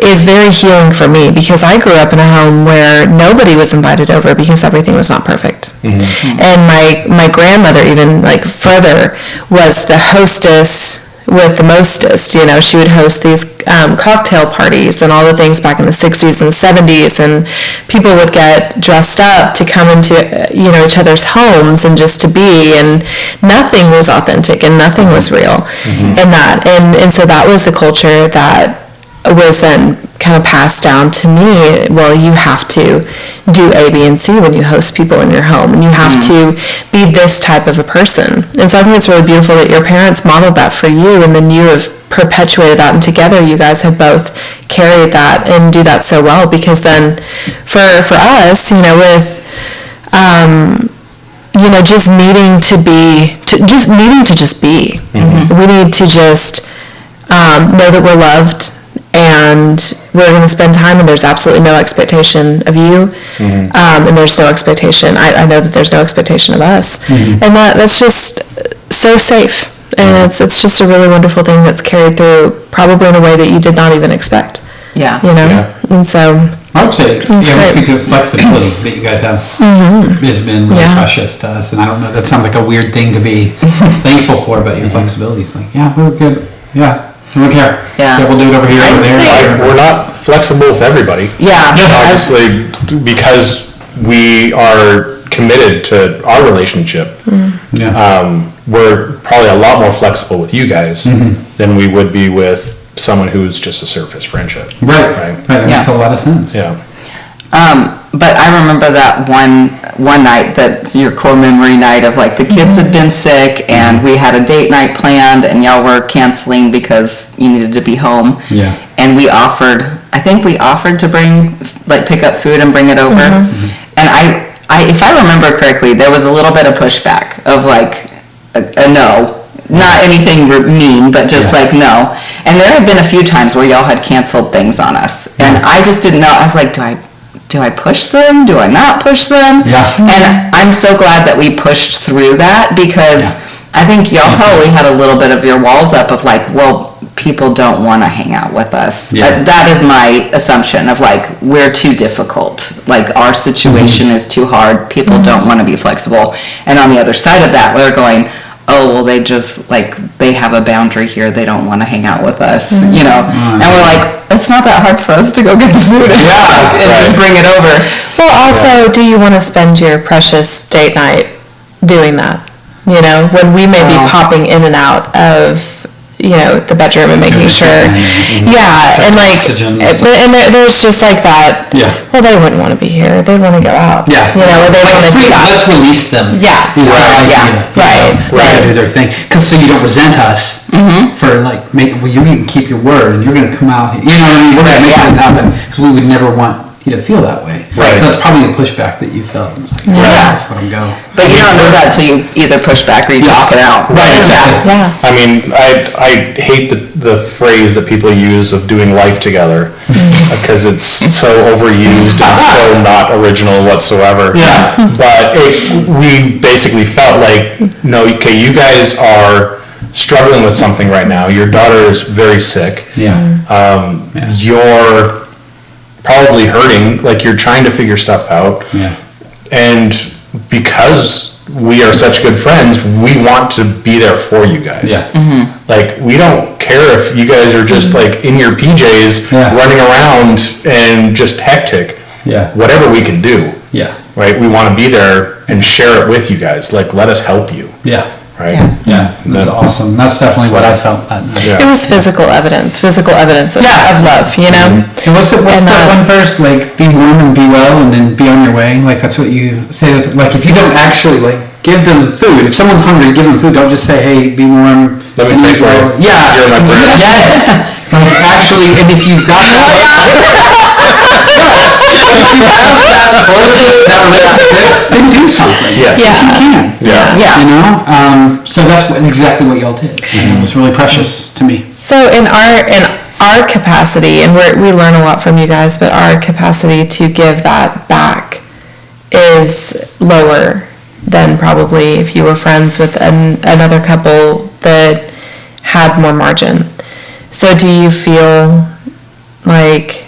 is very healing for me because I grew up in a home where nobody was invited over because everything was not perfect. And my grandmother even further was the hostess with the mostest. She would host these cocktail parties and all the things back in the 60s and 70s, and people would get dressed up to come into each other's homes and just to be, and nothing was authentic and nothing was real in that. And so that was the culture that was then kind of passed down to me. Well, you have to do A, B, and C when you host people in your home, and you have to be this type of a person. And so I think it's really beautiful that your parents modeled that for you, and then you have perpetuated that, and together you guys have both carried that and do that so well. Because then for us, with just needing to be, we need to just know that we're loved and we're going to spend time, and there's absolutely no expectation of you, and there's no expectation, I know that there's no expectation of us, and that's just so safe, and it's just a really wonderful thing that's carried through probably in a way that you did not even expect. Yeah. And so I would say, speak to the flexibility that you guys have has been really precious to us, and I don't know, that sounds like a weird thing to be thankful for, but your flexibility is we're good, we don't care. Yeah. We'll do it over here, I'd over there. say- We're not flexible with everybody. Yeah. Obviously, because we are committed to our relationship, we're probably a lot more flexible with you guys than we would be with someone who's just a surface friendship. Right. That makes a lot of sense. Yeah. But I remember that one night, that's your core memory night of the kids had been sick and we had a date night planned and y'all were canceling because you needed to be home. Yeah. And we offered to bring, pick up food and bring it over. And if I remember correctly, there was a little bit of pushback of like a no. Not anything mean, but just Yeah. like no. And there have been a few times where y'all had canceled things on us. And I just didn't know. I was like, do I push them? Do I not push them? Yeah. And I'm so glad that we pushed through that, because I think y'all probably had a little bit of your walls up of like, well, people don't want to hang out with us. Yeah. That is my assumption of like, we're too difficult. Like our situation is too hard. People don't want to be flexible. And on the other side of that, we're going, oh, well, they just, like, they have a boundary here, they don't want to hang out with us, you know? And we're like, it's not that hard for us to go get the food and just bring it over. Well, also, do you want to spend your precious date night doing that? You know, when we may be popping in and out of, you know, the bedroom and making sure. Yeah, and like, Oxygen and but, and there's just like that. Yeah. Well, they wouldn't want to be here. They'd want to go out. Yeah. You know, or they want to do that. Let's release them. Yeah. Is the Right. idea, Yeah. you know, Right. let them do their thing. Cause so you don't resent us for like well, you're gonna keep your word and you're gonna come out, you know what I mean? We're gonna make this happen. Cause we would never want you to feel that way. Right. So that's probably the pushback that you felt. It's like, that's let them go. But you don't know that till you either push back or you talk it out. Right, exactly. Yeah. I mean, I hate the phrase that people use of doing life together, because it's so overused and so not original whatsoever. Yeah. But we basically felt like, no, okay, you guys are struggling with something right now. Your daughter is very sick. Yeah. You're probably hurting, like you're trying to figure stuff out. Yeah. And because we are such good friends, we want to be there for you guys. Yeah. Like, we don't care if you guys are just like in your PJs, Yeah. running around and just hectic. Yeah. Whatever we can do, Yeah. right? We want to be there and share it with you guys. Like, let us help you, Yeah. right? Yeah. That's awesome. That's definitely what I felt that night. Yeah. It was physical evidence of love, you know? So what's And, that one verse? Like, be warm and be well, and then be on your way. Like, that's what you say. Like, if you don't actually, like, give them food. If someone's hungry, give them food. Don't just say, hey, be warm. Let me and pay eat for well. it. Yeah. You're my prayer. Yes. Like, actually, and if you've got that relationship, then do something. Yes. If you can. Yeah. Yeah. You know? So that's exactly what y'all did. And it was really precious to me. So in our capacity, and we learn a lot from you guys, but our capacity to give that back is lower than probably if you were friends with another couple that had more margin. So do you feel like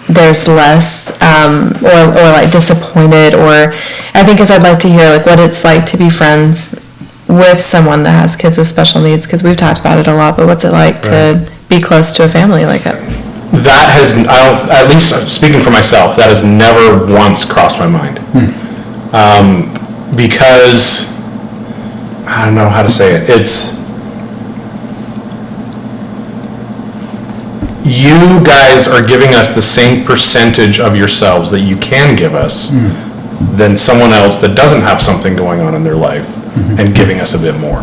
there's less, or like disappointed, or I think I'd like to hear like what it's like to be friends with someone that has kids with special needs, because we've talked about it a lot, but what's it like to be close to a family like that? That has, at least speaking for myself, that has never once crossed my mind. Because, I don't know how to say it, you guys are giving us the same percentage of yourselves that you can give us than someone else that doesn't have something going on in their life and giving us a bit more.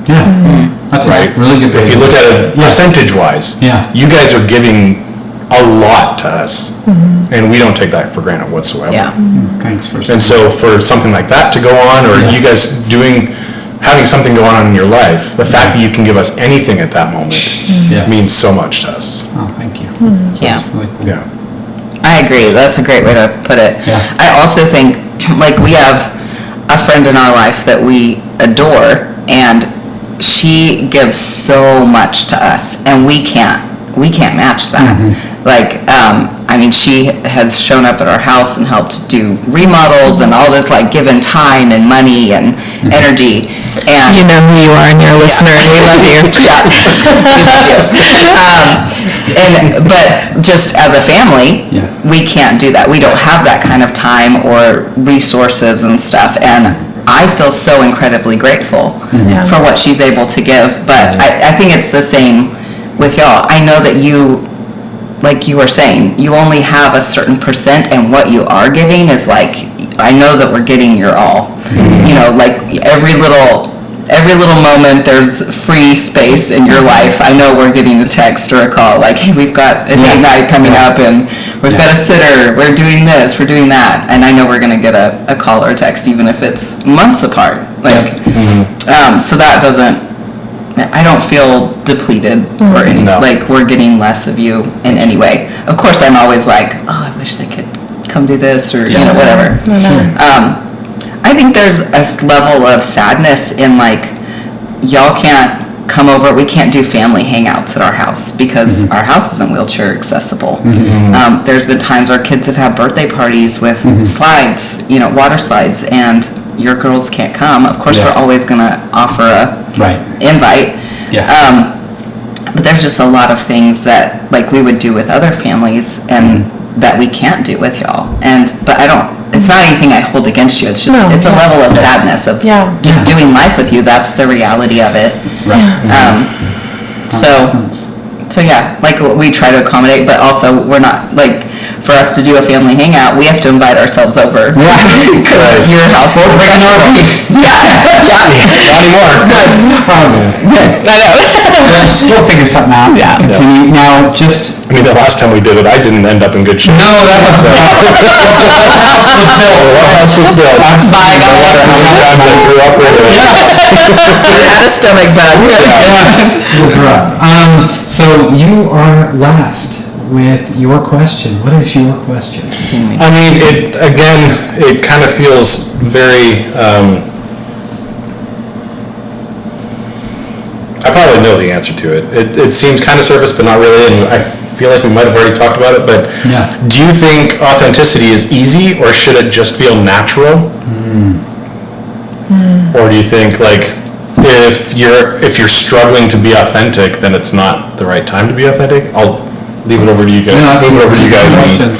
Yeah. That's Right? a really good way. If you look at it percentage-wise, Yeah. you guys are giving a lot to us, and we don't take that for granted whatsoever. Yeah. Thanks for And so for something like that to go on, or Yeah. you guys having something going on in your life, the fact that you can give us anything at that moment Yeah. means so much to us. Oh, thank you. Yeah. That's really cool. Yeah. I agree. That's a great way to put it. Yeah. I also think, like, we have a friend in our life that we adore, and she gives so much to us, and we can't match that. Like, I mean, she has shown up at our house and helped do remodels and all this, like, given time and money and energy. And You know who you are and you're a listener, and we love you. yeah, we love you. But just as a family, Yeah. we can't do that. We don't have that kind of time or resources and stuff. And I feel so incredibly grateful for what she's able to give. But I think it's the same with y'all. I know that you, like you were saying, you only have a certain percent, and what you are giving is like, I know that we're getting your all. You know, like every little every little moment there's free space in your life. I know we're getting a text or a call like, hey, we've got a date night coming up and we've got a sitter, we're doing this, we're doing that. And I know we're gonna get a call or a text even if it's months apart. Like, so that doesn't, I don't feel depleted or any, No. like we're getting less of you in any way. Of course, I'm always like, oh, I wish they could come do this or, you know, whatever. I think there's a level of sadness in like, y'all can't come over, we can't do family hangouts at our house because our house isn't wheelchair accessible. There's been times our kids have had birthday parties with slides, you know, water slides, and your girls can't come. Of course, Yeah. we're always gonna offer a Right. invite. Yeah. But there's just a lot of things that like we would do with other families and that we can't do with y'all. But I don't, it's not anything I hold against you. It's just, No, it's a yeah. level of sadness of Yeah. just Yeah. doing life with you. That's the reality of it. Right. So, Sense. so yeah, like we try to accommodate, but also we're not like, for us to do a family hangout, we have to invite ourselves over. Because your house is Breaking our RV. Yeah, yeah. Not anymore. I know. We'll figure something out. Yeah. Continue. Now, just, I mean, the last time we did it, I didn't end up in good shape. no, that was, The house was built. Absolutely. No matter how many times I threw up in it. Had a stomach bug. It was rough. So you are last with your question. What is your question? I mean, it kind of feels very, I probably know the answer to it. It seems kind of surface, but not really, and I feel like we might have already talked about it, but Yeah. do you think authenticity is easy, or should it just feel natural? Or do you think, like, if you're struggling to be authentic, then it's not the right time to be authentic? I'll leave it over to you guys. No, that's Leave it over to you guys. question.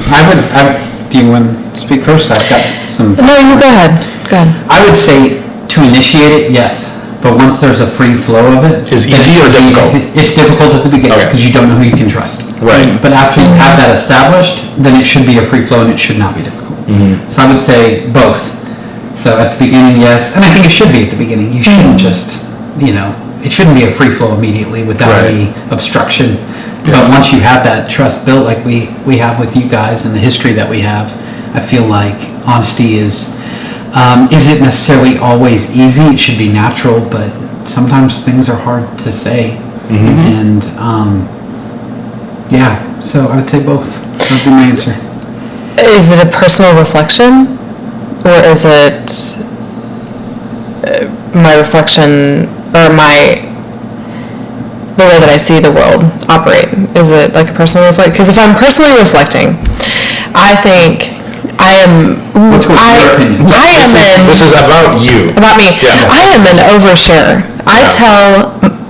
Do you want to speak first? I've got some. No, you go ahead. Go ahead. I would say to initiate it, yes. But once there's a free flow of it. Is then easy it or should be difficult? easy. It's difficult at the beginning Okay. because you don't know who you can trust. Right. But after you have that established, then it should be a free flow and it should not be difficult. So I would say both. So at the beginning, yes, and I think it should be at the beginning. You shouldn't just, it shouldn't be a free flow immediately without Right. any obstruction. But once you have that trust built like we have with you guys and the history that we have, I feel like honesty is it necessarily always easy? It should be natural, but sometimes things are hard to say. And yeah, so I would say both. That would be my answer. Is it a personal reflection, or is it my reflection, or the way that I see the world operate? Is it like a personal reflection? Because if I'm personally reflecting, I think I am. What's your opinion? This is about you. About me. Yeah. I am an oversharer.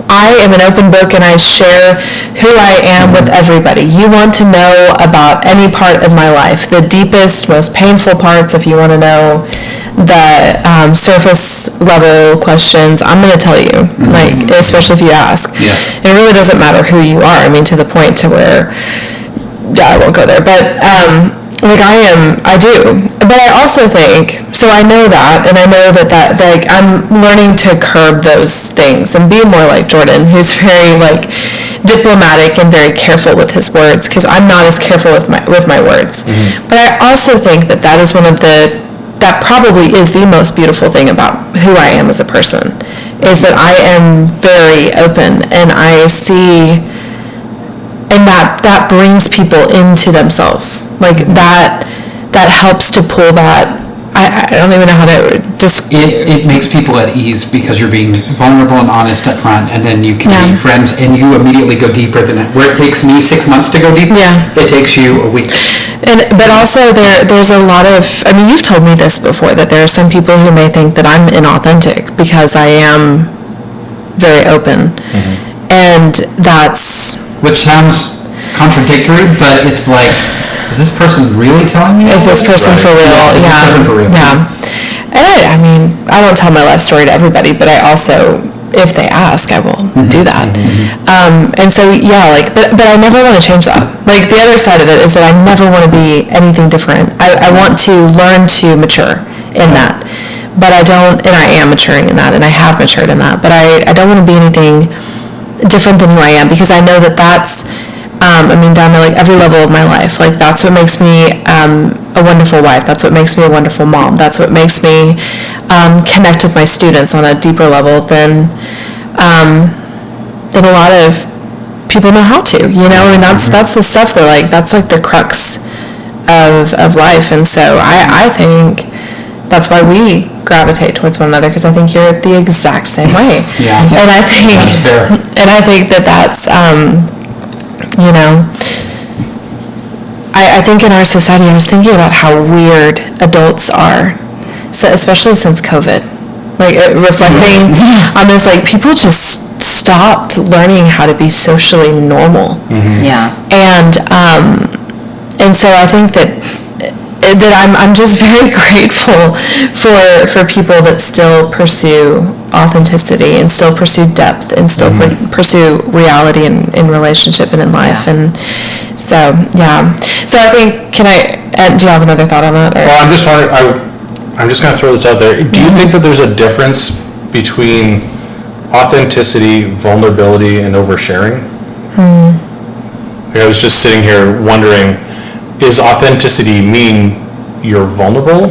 I am an open book and I share who I am with everybody. You want to know about any part of my life, the deepest, most painful parts, if you want to know the surface level questions, I'm going to tell you, like, especially if you ask. Yeah. It really doesn't matter who you are. I mean, to the point to where, yeah, I won't go there, but like I do. But I also think, so I know that, and I know that like I'm learning to curb those things and be more like Jordan, who's very like diplomatic and very careful with his words, because I'm not as careful with my words. But I also think that is one of that probably is the most beautiful thing about who I am as a person, is that I am very open and I see. And that brings people into themselves. Like that helps to pull that. I don't even know how to just. It makes people at ease because you're being vulnerable and honest up front, and then you can Yeah. be friends, and you immediately go deeper than it. Where it takes me 6 months to go deeper, Yeah. it takes you a week. But also there's a lot of. I mean, you've told me this before, that there are some people who may think that I'm inauthentic because I am very open, and that's. Which sounds contradictory, but it's like, is this person really telling me? Is this person for real? Yeah, is this person for real? Yeah. And I mean, I don't tell my life story to everybody, but I also, if they ask, I will do that. And so, yeah, like, but I never want to change that. Like, the other side of it is that I never want to be anything different. I want to learn to mature in that. but I don't, and I am maturing in that, and I have matured in that, but I don't want to be anything different than who I am, because I know that that's, down to like every level of my life, like that's what makes me a wonderful wife, that's what makes me a wonderful mom, that's what makes me connect with my students on a deeper level than a lot of people know how to, that's the stuff that like, that's like the crux of life. And so I think that's why we gravitate towards one another, because I think you're the exact same way. Yeah. And I think That's fair. And I think that's I think in our society, I was thinking about how weird adults are, so especially since COVID, like reflecting on this, like people just stopped learning how to be socially normal. Yeah. And so I think that I'm just very grateful for people that still pursue authenticity and still pursue depth and still pursue reality in relationship and in life. Yeah. And so, yeah. So I think, do you have another thought on that? Or? Well, I'm just going to throw this out there. Do you think that there's a difference between authenticity, vulnerability, and oversharing? Like, I was just sitting here wondering, is authenticity mean you're vulnerable,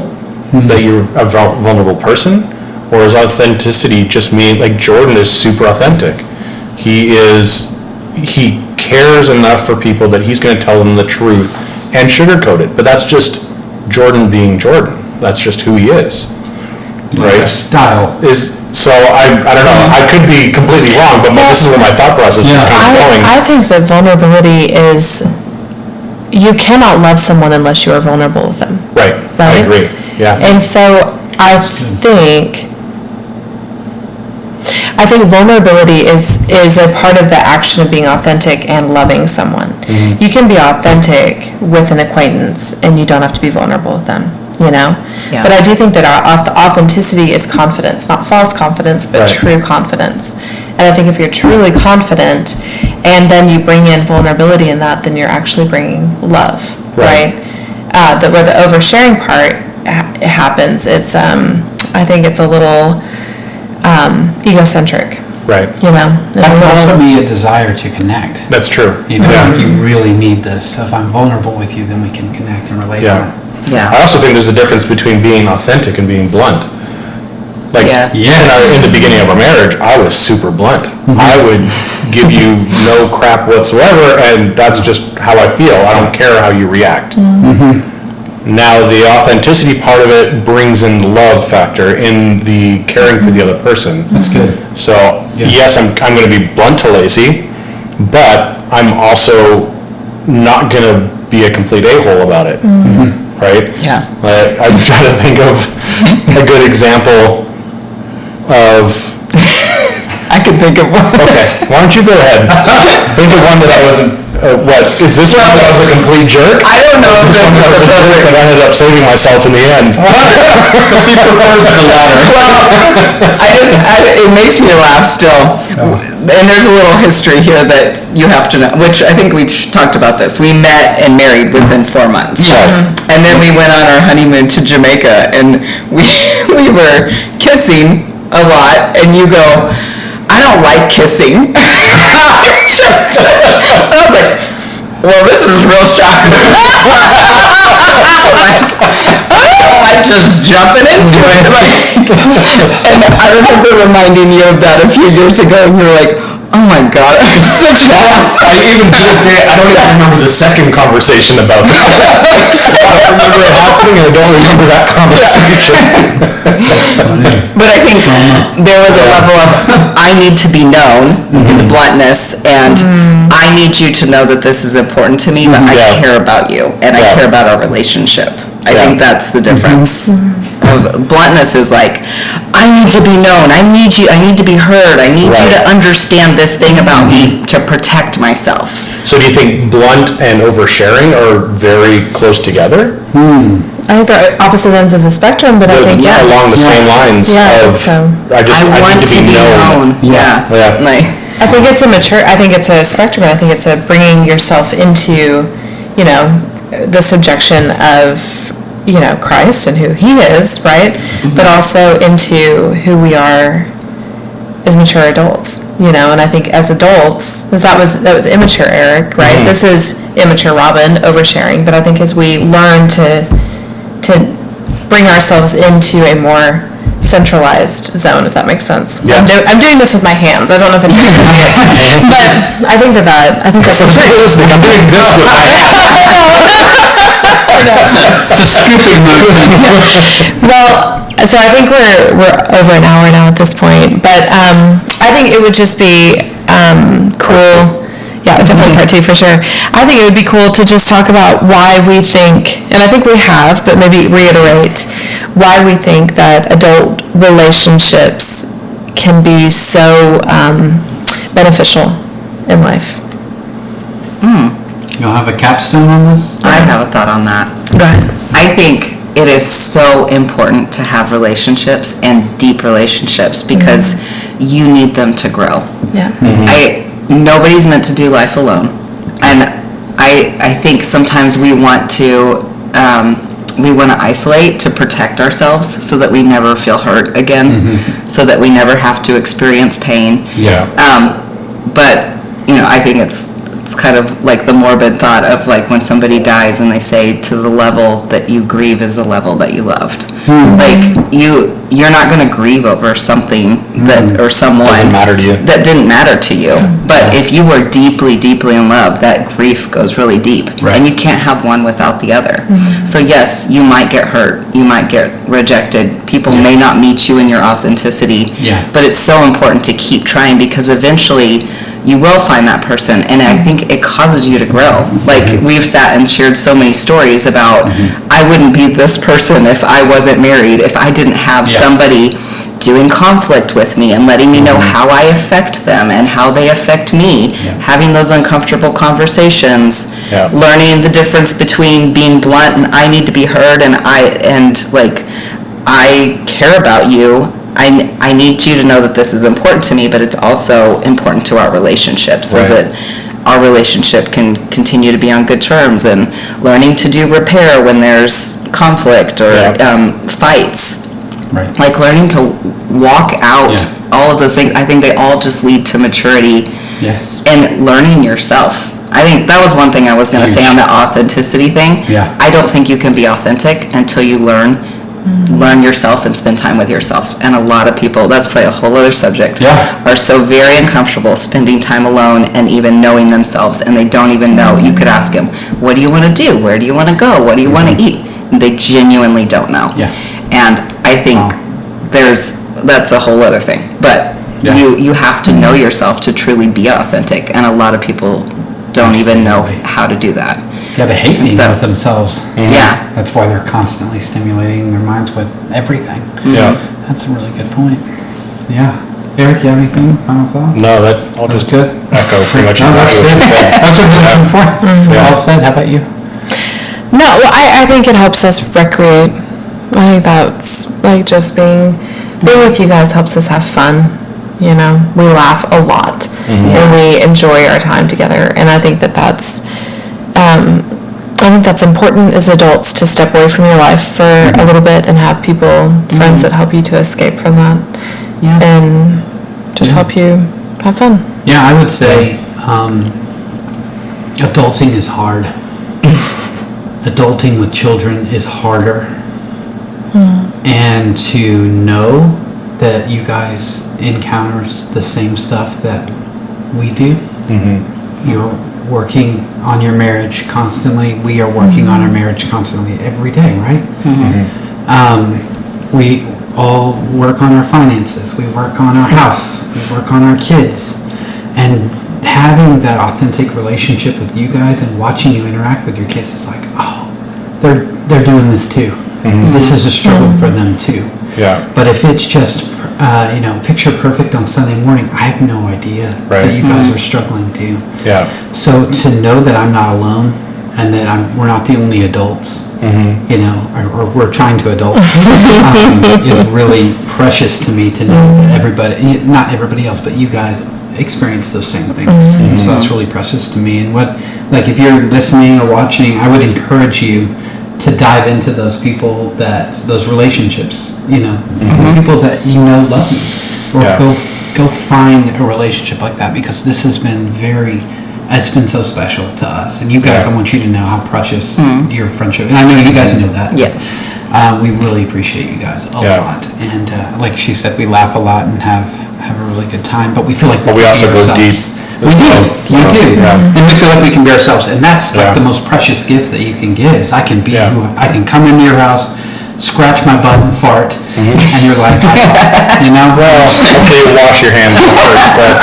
that you're a vulnerable person? Or is authenticity just mean, like Jordan is super authentic. He cares enough for people that he's going to tell them the truth and sugarcoat it. But that's just Jordan being Jordan. That's just who he is. Like Right? a style. So I don't know. I could be completely wrong, but this is where my thought process was kind of going. I think that vulnerability is, you cannot love someone unless you are vulnerable with them. Right. I Right? agree. Yeah. And so I think vulnerability is a part of the action of being authentic and loving someone. You can be authentic with an acquaintance and you don't have to be vulnerable with them, Yeah. But I do think that our authenticity is confidence, not false confidence, but Right. true confidence. And I think if you're truly confident and then you bring in vulnerability in that, then you're actually bringing love, Right. right? Where the oversharing part happens, it's I think it's a little egocentric, Right. That could also be a desire to connect. That's true. Like you really need this. So if I'm vulnerable with you, then we can connect and relate. Yeah. more. Yeah. I also think there's a difference between being authentic and being blunt. Like Yeah. in the beginning of our marriage, I was super blunt. I would give you no crap whatsoever, and that's just how I feel. I don't care how you react. Now, the authenticity part of it brings in the love factor, in the caring for the other person. That's good. So, Yeah. yes, I'm going to be blunt to Lacey, but I'm also not going to be a complete a-hole about it. Right? Yeah. I'm trying to think of a good example of... I can think of one. Okay, why don't you go ahead? Think of one that I wasn't... what, is this one that I was a complete jerk? I don't know if Is this one that I was a jerk, but I ended up saving myself in the end? He prefers the latter. It makes me laugh still. And there's a little history here that you have to know, which I think we talked about this. We met and married within 4 months. And then we went on our honeymoon to Jamaica, and we were kissing a lot, and you go, I don't like kissing. I was like, well, this is real shocking. like just jumping into it. And I remember reminding you of that a few years ago, and you were like, oh my God, I'm such an ass. Even to this day, I don't even remember the second conversation about that. I remember it happening, and I don't remember that conversation. But I think there was a level of, I need to be known, is bluntness, and I need you to know that this is important to me, but I Yeah. care about you, and I Yeah. care about our relationship. I Yeah. think that's the difference. Bluntness is like, I need to be known, I need to be heard, I need you to Right. understand this thing about me to protect myself. So do you think blunt and oversharing are very close together? I think they're opposite ends of the spectrum, but I think, yeah. Along the same lines Yeah, I think of, so. I want need to be known. Yeah. Yeah. Like, I think it's a spectrum, and I think it's a bringing yourself into, the subjection of you know, Christ and who he is, right? But also into who we are as mature adults, you know. And I think as adults, because that was immature Eric, right? This is immature Robin oversharing. But I think as we learn to bring ourselves into a more centralized zone, if that makes sense. Yeah. I'm doing this with my hands. I don't know if anyone can see it, but I think that's So if you're listening, I'm doing this with my It's a scooping motion. Well, so I think we're over an hour now at this point, but I think it would just be cool. Yeah, definitely part 2 for sure. I think it would be cool to just talk about why we think, and I think we have, but maybe reiterate why we think that adult relationships can be so beneficial in life. You'll have a capstone on this? I have a thought on that. Go ahead. I think it is so important to have relationships and deep relationships because you need them to grow. Yeah. Nobody's meant to do life alone, and I think sometimes we want to isolate to protect ourselves so that we never feel hurt again, so that we never have to experience pain. Yeah. But you know, I think it's kind of like the morbid thought of like when somebody dies and they say to the level that you grieve is the level that you loved. Like you're not going to grieve over something that or someone Doesn't matter to you. that didn't matter to you. But if you were deeply, deeply in love, that grief goes really deep, Right. and you can't have one without the other. So yes, you might get hurt, you might get rejected. People may not meet you in your authenticity. Yeah. But it's so important to keep trying because eventually you will find that person, and I think it causes you to grow. Like we've sat and shared so many stories about I wouldn't be this person if I wasn't married, if I didn't have somebody doing conflict with me and letting me know how I affect them and how they affect me, having those uncomfortable conversations, Yeah. learning the difference between being blunt and I need to be heard and I care about you. I need you to know that this is important to me, but it's also important to our relationship so Right. that our relationship can continue to be on good terms, and learning to do repair when there's conflict or fights. Right. Like learning to walk out Yeah. all of those things. I think they all just lead to maturity Yes. and learning yourself. I think that was one thing I was going to say on the authenticity thing. Yeah. I don't think you can be authentic until you learn yourself and spend time with yourself. And a lot of people, that's probably a whole other subject, Yeah. are so very uncomfortable spending time alone and even knowing themselves, and they don't even know. You could ask them, what do you want to do? Where do you want to go? What do you want to eat? And they genuinely don't know. Yeah. And I think Wow. that's a whole other thing. But Yeah. you have to know yourself to truly be authentic, and a lot of people don't even know Absolutely. how to do that. Yeah, they hate being So- with themselves. Yeah. That's why they're constantly stimulating their minds with everything. Yeah. That's a really good point. Yeah. Eric, you have anything? Final thought? No, I'll That's just good. echo pretty much No, that's exactly what good. you said. That's what we're looking for. Yeah. Well said. How about you? No, well, I think it helps us recreate. I think that's like just being with you guys helps us have fun. You know, we laugh a lot and we enjoy our time together. And I think that's important as adults to step away from your life for a little bit and have people, friends that help you to escape from that Yeah. and just help you have fun. Yeah, I would say adulting is hard. Adulting with children is harder. And to know that you guys encounter the same stuff that we do. You're working on your marriage constantly. We are working on our marriage constantly every day, right? We all work on our finances. We work on our house. We work on our kids. And having that authentic relationship with you guys and watching you interact with your kids is like, oh, they're doing this too. This is a struggle for them too. Yeah. But if it's just, picture perfect on Sunday morning, I have no idea Right. that you guys are struggling too. Yeah. So to know that I'm not alone and that we're not the only adults, or we're trying to adult, is really precious to me to know that everybody, not everybody else, but you guys experience those same things. And so that's really precious to me. And if you're listening or watching, I would encourage you to dive into those people those relationships, people that love you, or Yeah. go find a relationship like that, because this has been it's been so special to us, and you guys, Yeah. I want you to know how precious your friendship, and I know you guys know that. Yes. We really appreciate you guys a Yeah. lot, and like she said, we laugh a lot and have a really good time, but we feel like But we can also be go ourselves. deep We as do, well, we so, do, yeah. and we feel like we can be ourselves, and that's like Yeah. the most precious gift that you can give. Is I can be Yeah. I can come into your house, scratch my butt and fart, and you're like, high five, Well, hopefully you wash your hands first, but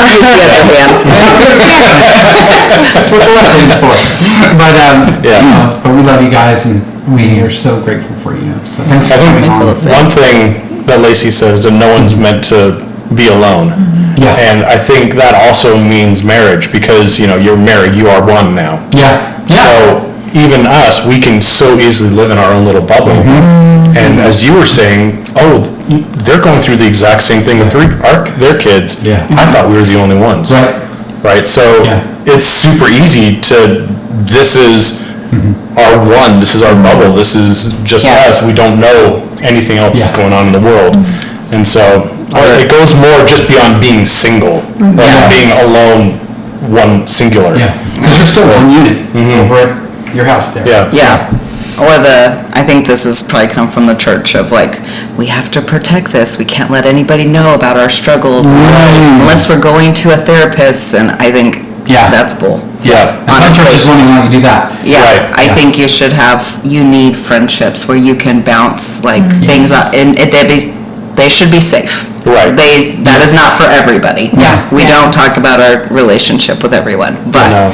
That's what the left hand's for. But Yeah. but we love you guys, and we are so grateful for you. So thanks for I coming think on. one thing that Lacey says, that no one's meant to be alone. Yeah. And I think that also means marriage, because, you're married, you are one now. Yeah. So even us, we can so easily live in our own little bubble. And as you were saying, they're going through the exact same thing with their kids. Yeah. I thought we were the only ones. Right. Right, so Yeah. it's super easy this is our one, this is our bubble, this is just Yeah. us, we don't know anything else that's Yeah. going on in the world. And so, it goes more just beyond being single, or Yes. being alone, one singular. Yeah. Because you're still one unit over at your house there. Yeah. Yeah. Or I think this has probably come from the church of like, we have to protect this. We can't let anybody know about our struggles unless we're going to a therapist. And I think Yeah. that's bull. Yeah. And some Honestly. churches won't even let you do that. Yeah, Right. I Yeah. think you need friendships where you can bounce like things Yes. up, and they should be safe. Right. That is not for everybody. Yeah. We don't talk about our relationship with everyone, but No.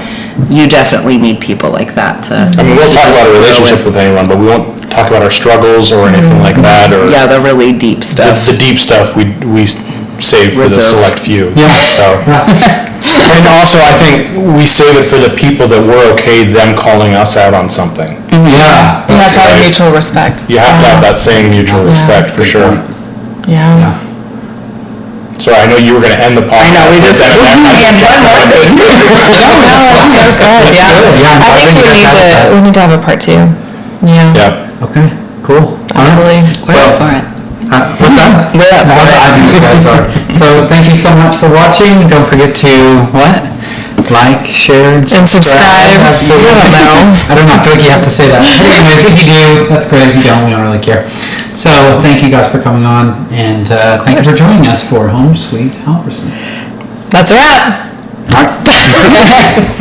you definitely need people like that to. I mean, we'll talk about a relationship with anyone, but we won't talk about our struggles or anything like that, or Yeah, the really deep stuff. the deep stuff we save for the Reserve. select few. Yeah. So. And also, I think we save it for the people that we're okay them calling us out on something. Yeah. You have to have Right. mutual respect. You have to have that same mutual respect, for sure. Yeah. Yeah. So I know you were gonna end the podcast. I know, we but just, then and one more thing. No, it's so good, yeah. good, yeah. I think we need to have a part two. Yeah, Yeah. Okay, cool. absolutely. We're up for it. What's that? We're up for it. I think you guys are. So thank you so much for watching. Don't forget to, like, share, and And subscribe. Absolutely. I don't know. I don't know, I feel like you have to say that. Anyway, if you do, that's great. If you don't, we don't really care. So thank you guys for coming on, and thank you for joining us for Home Sweet Halverson. That's a wrap. All right.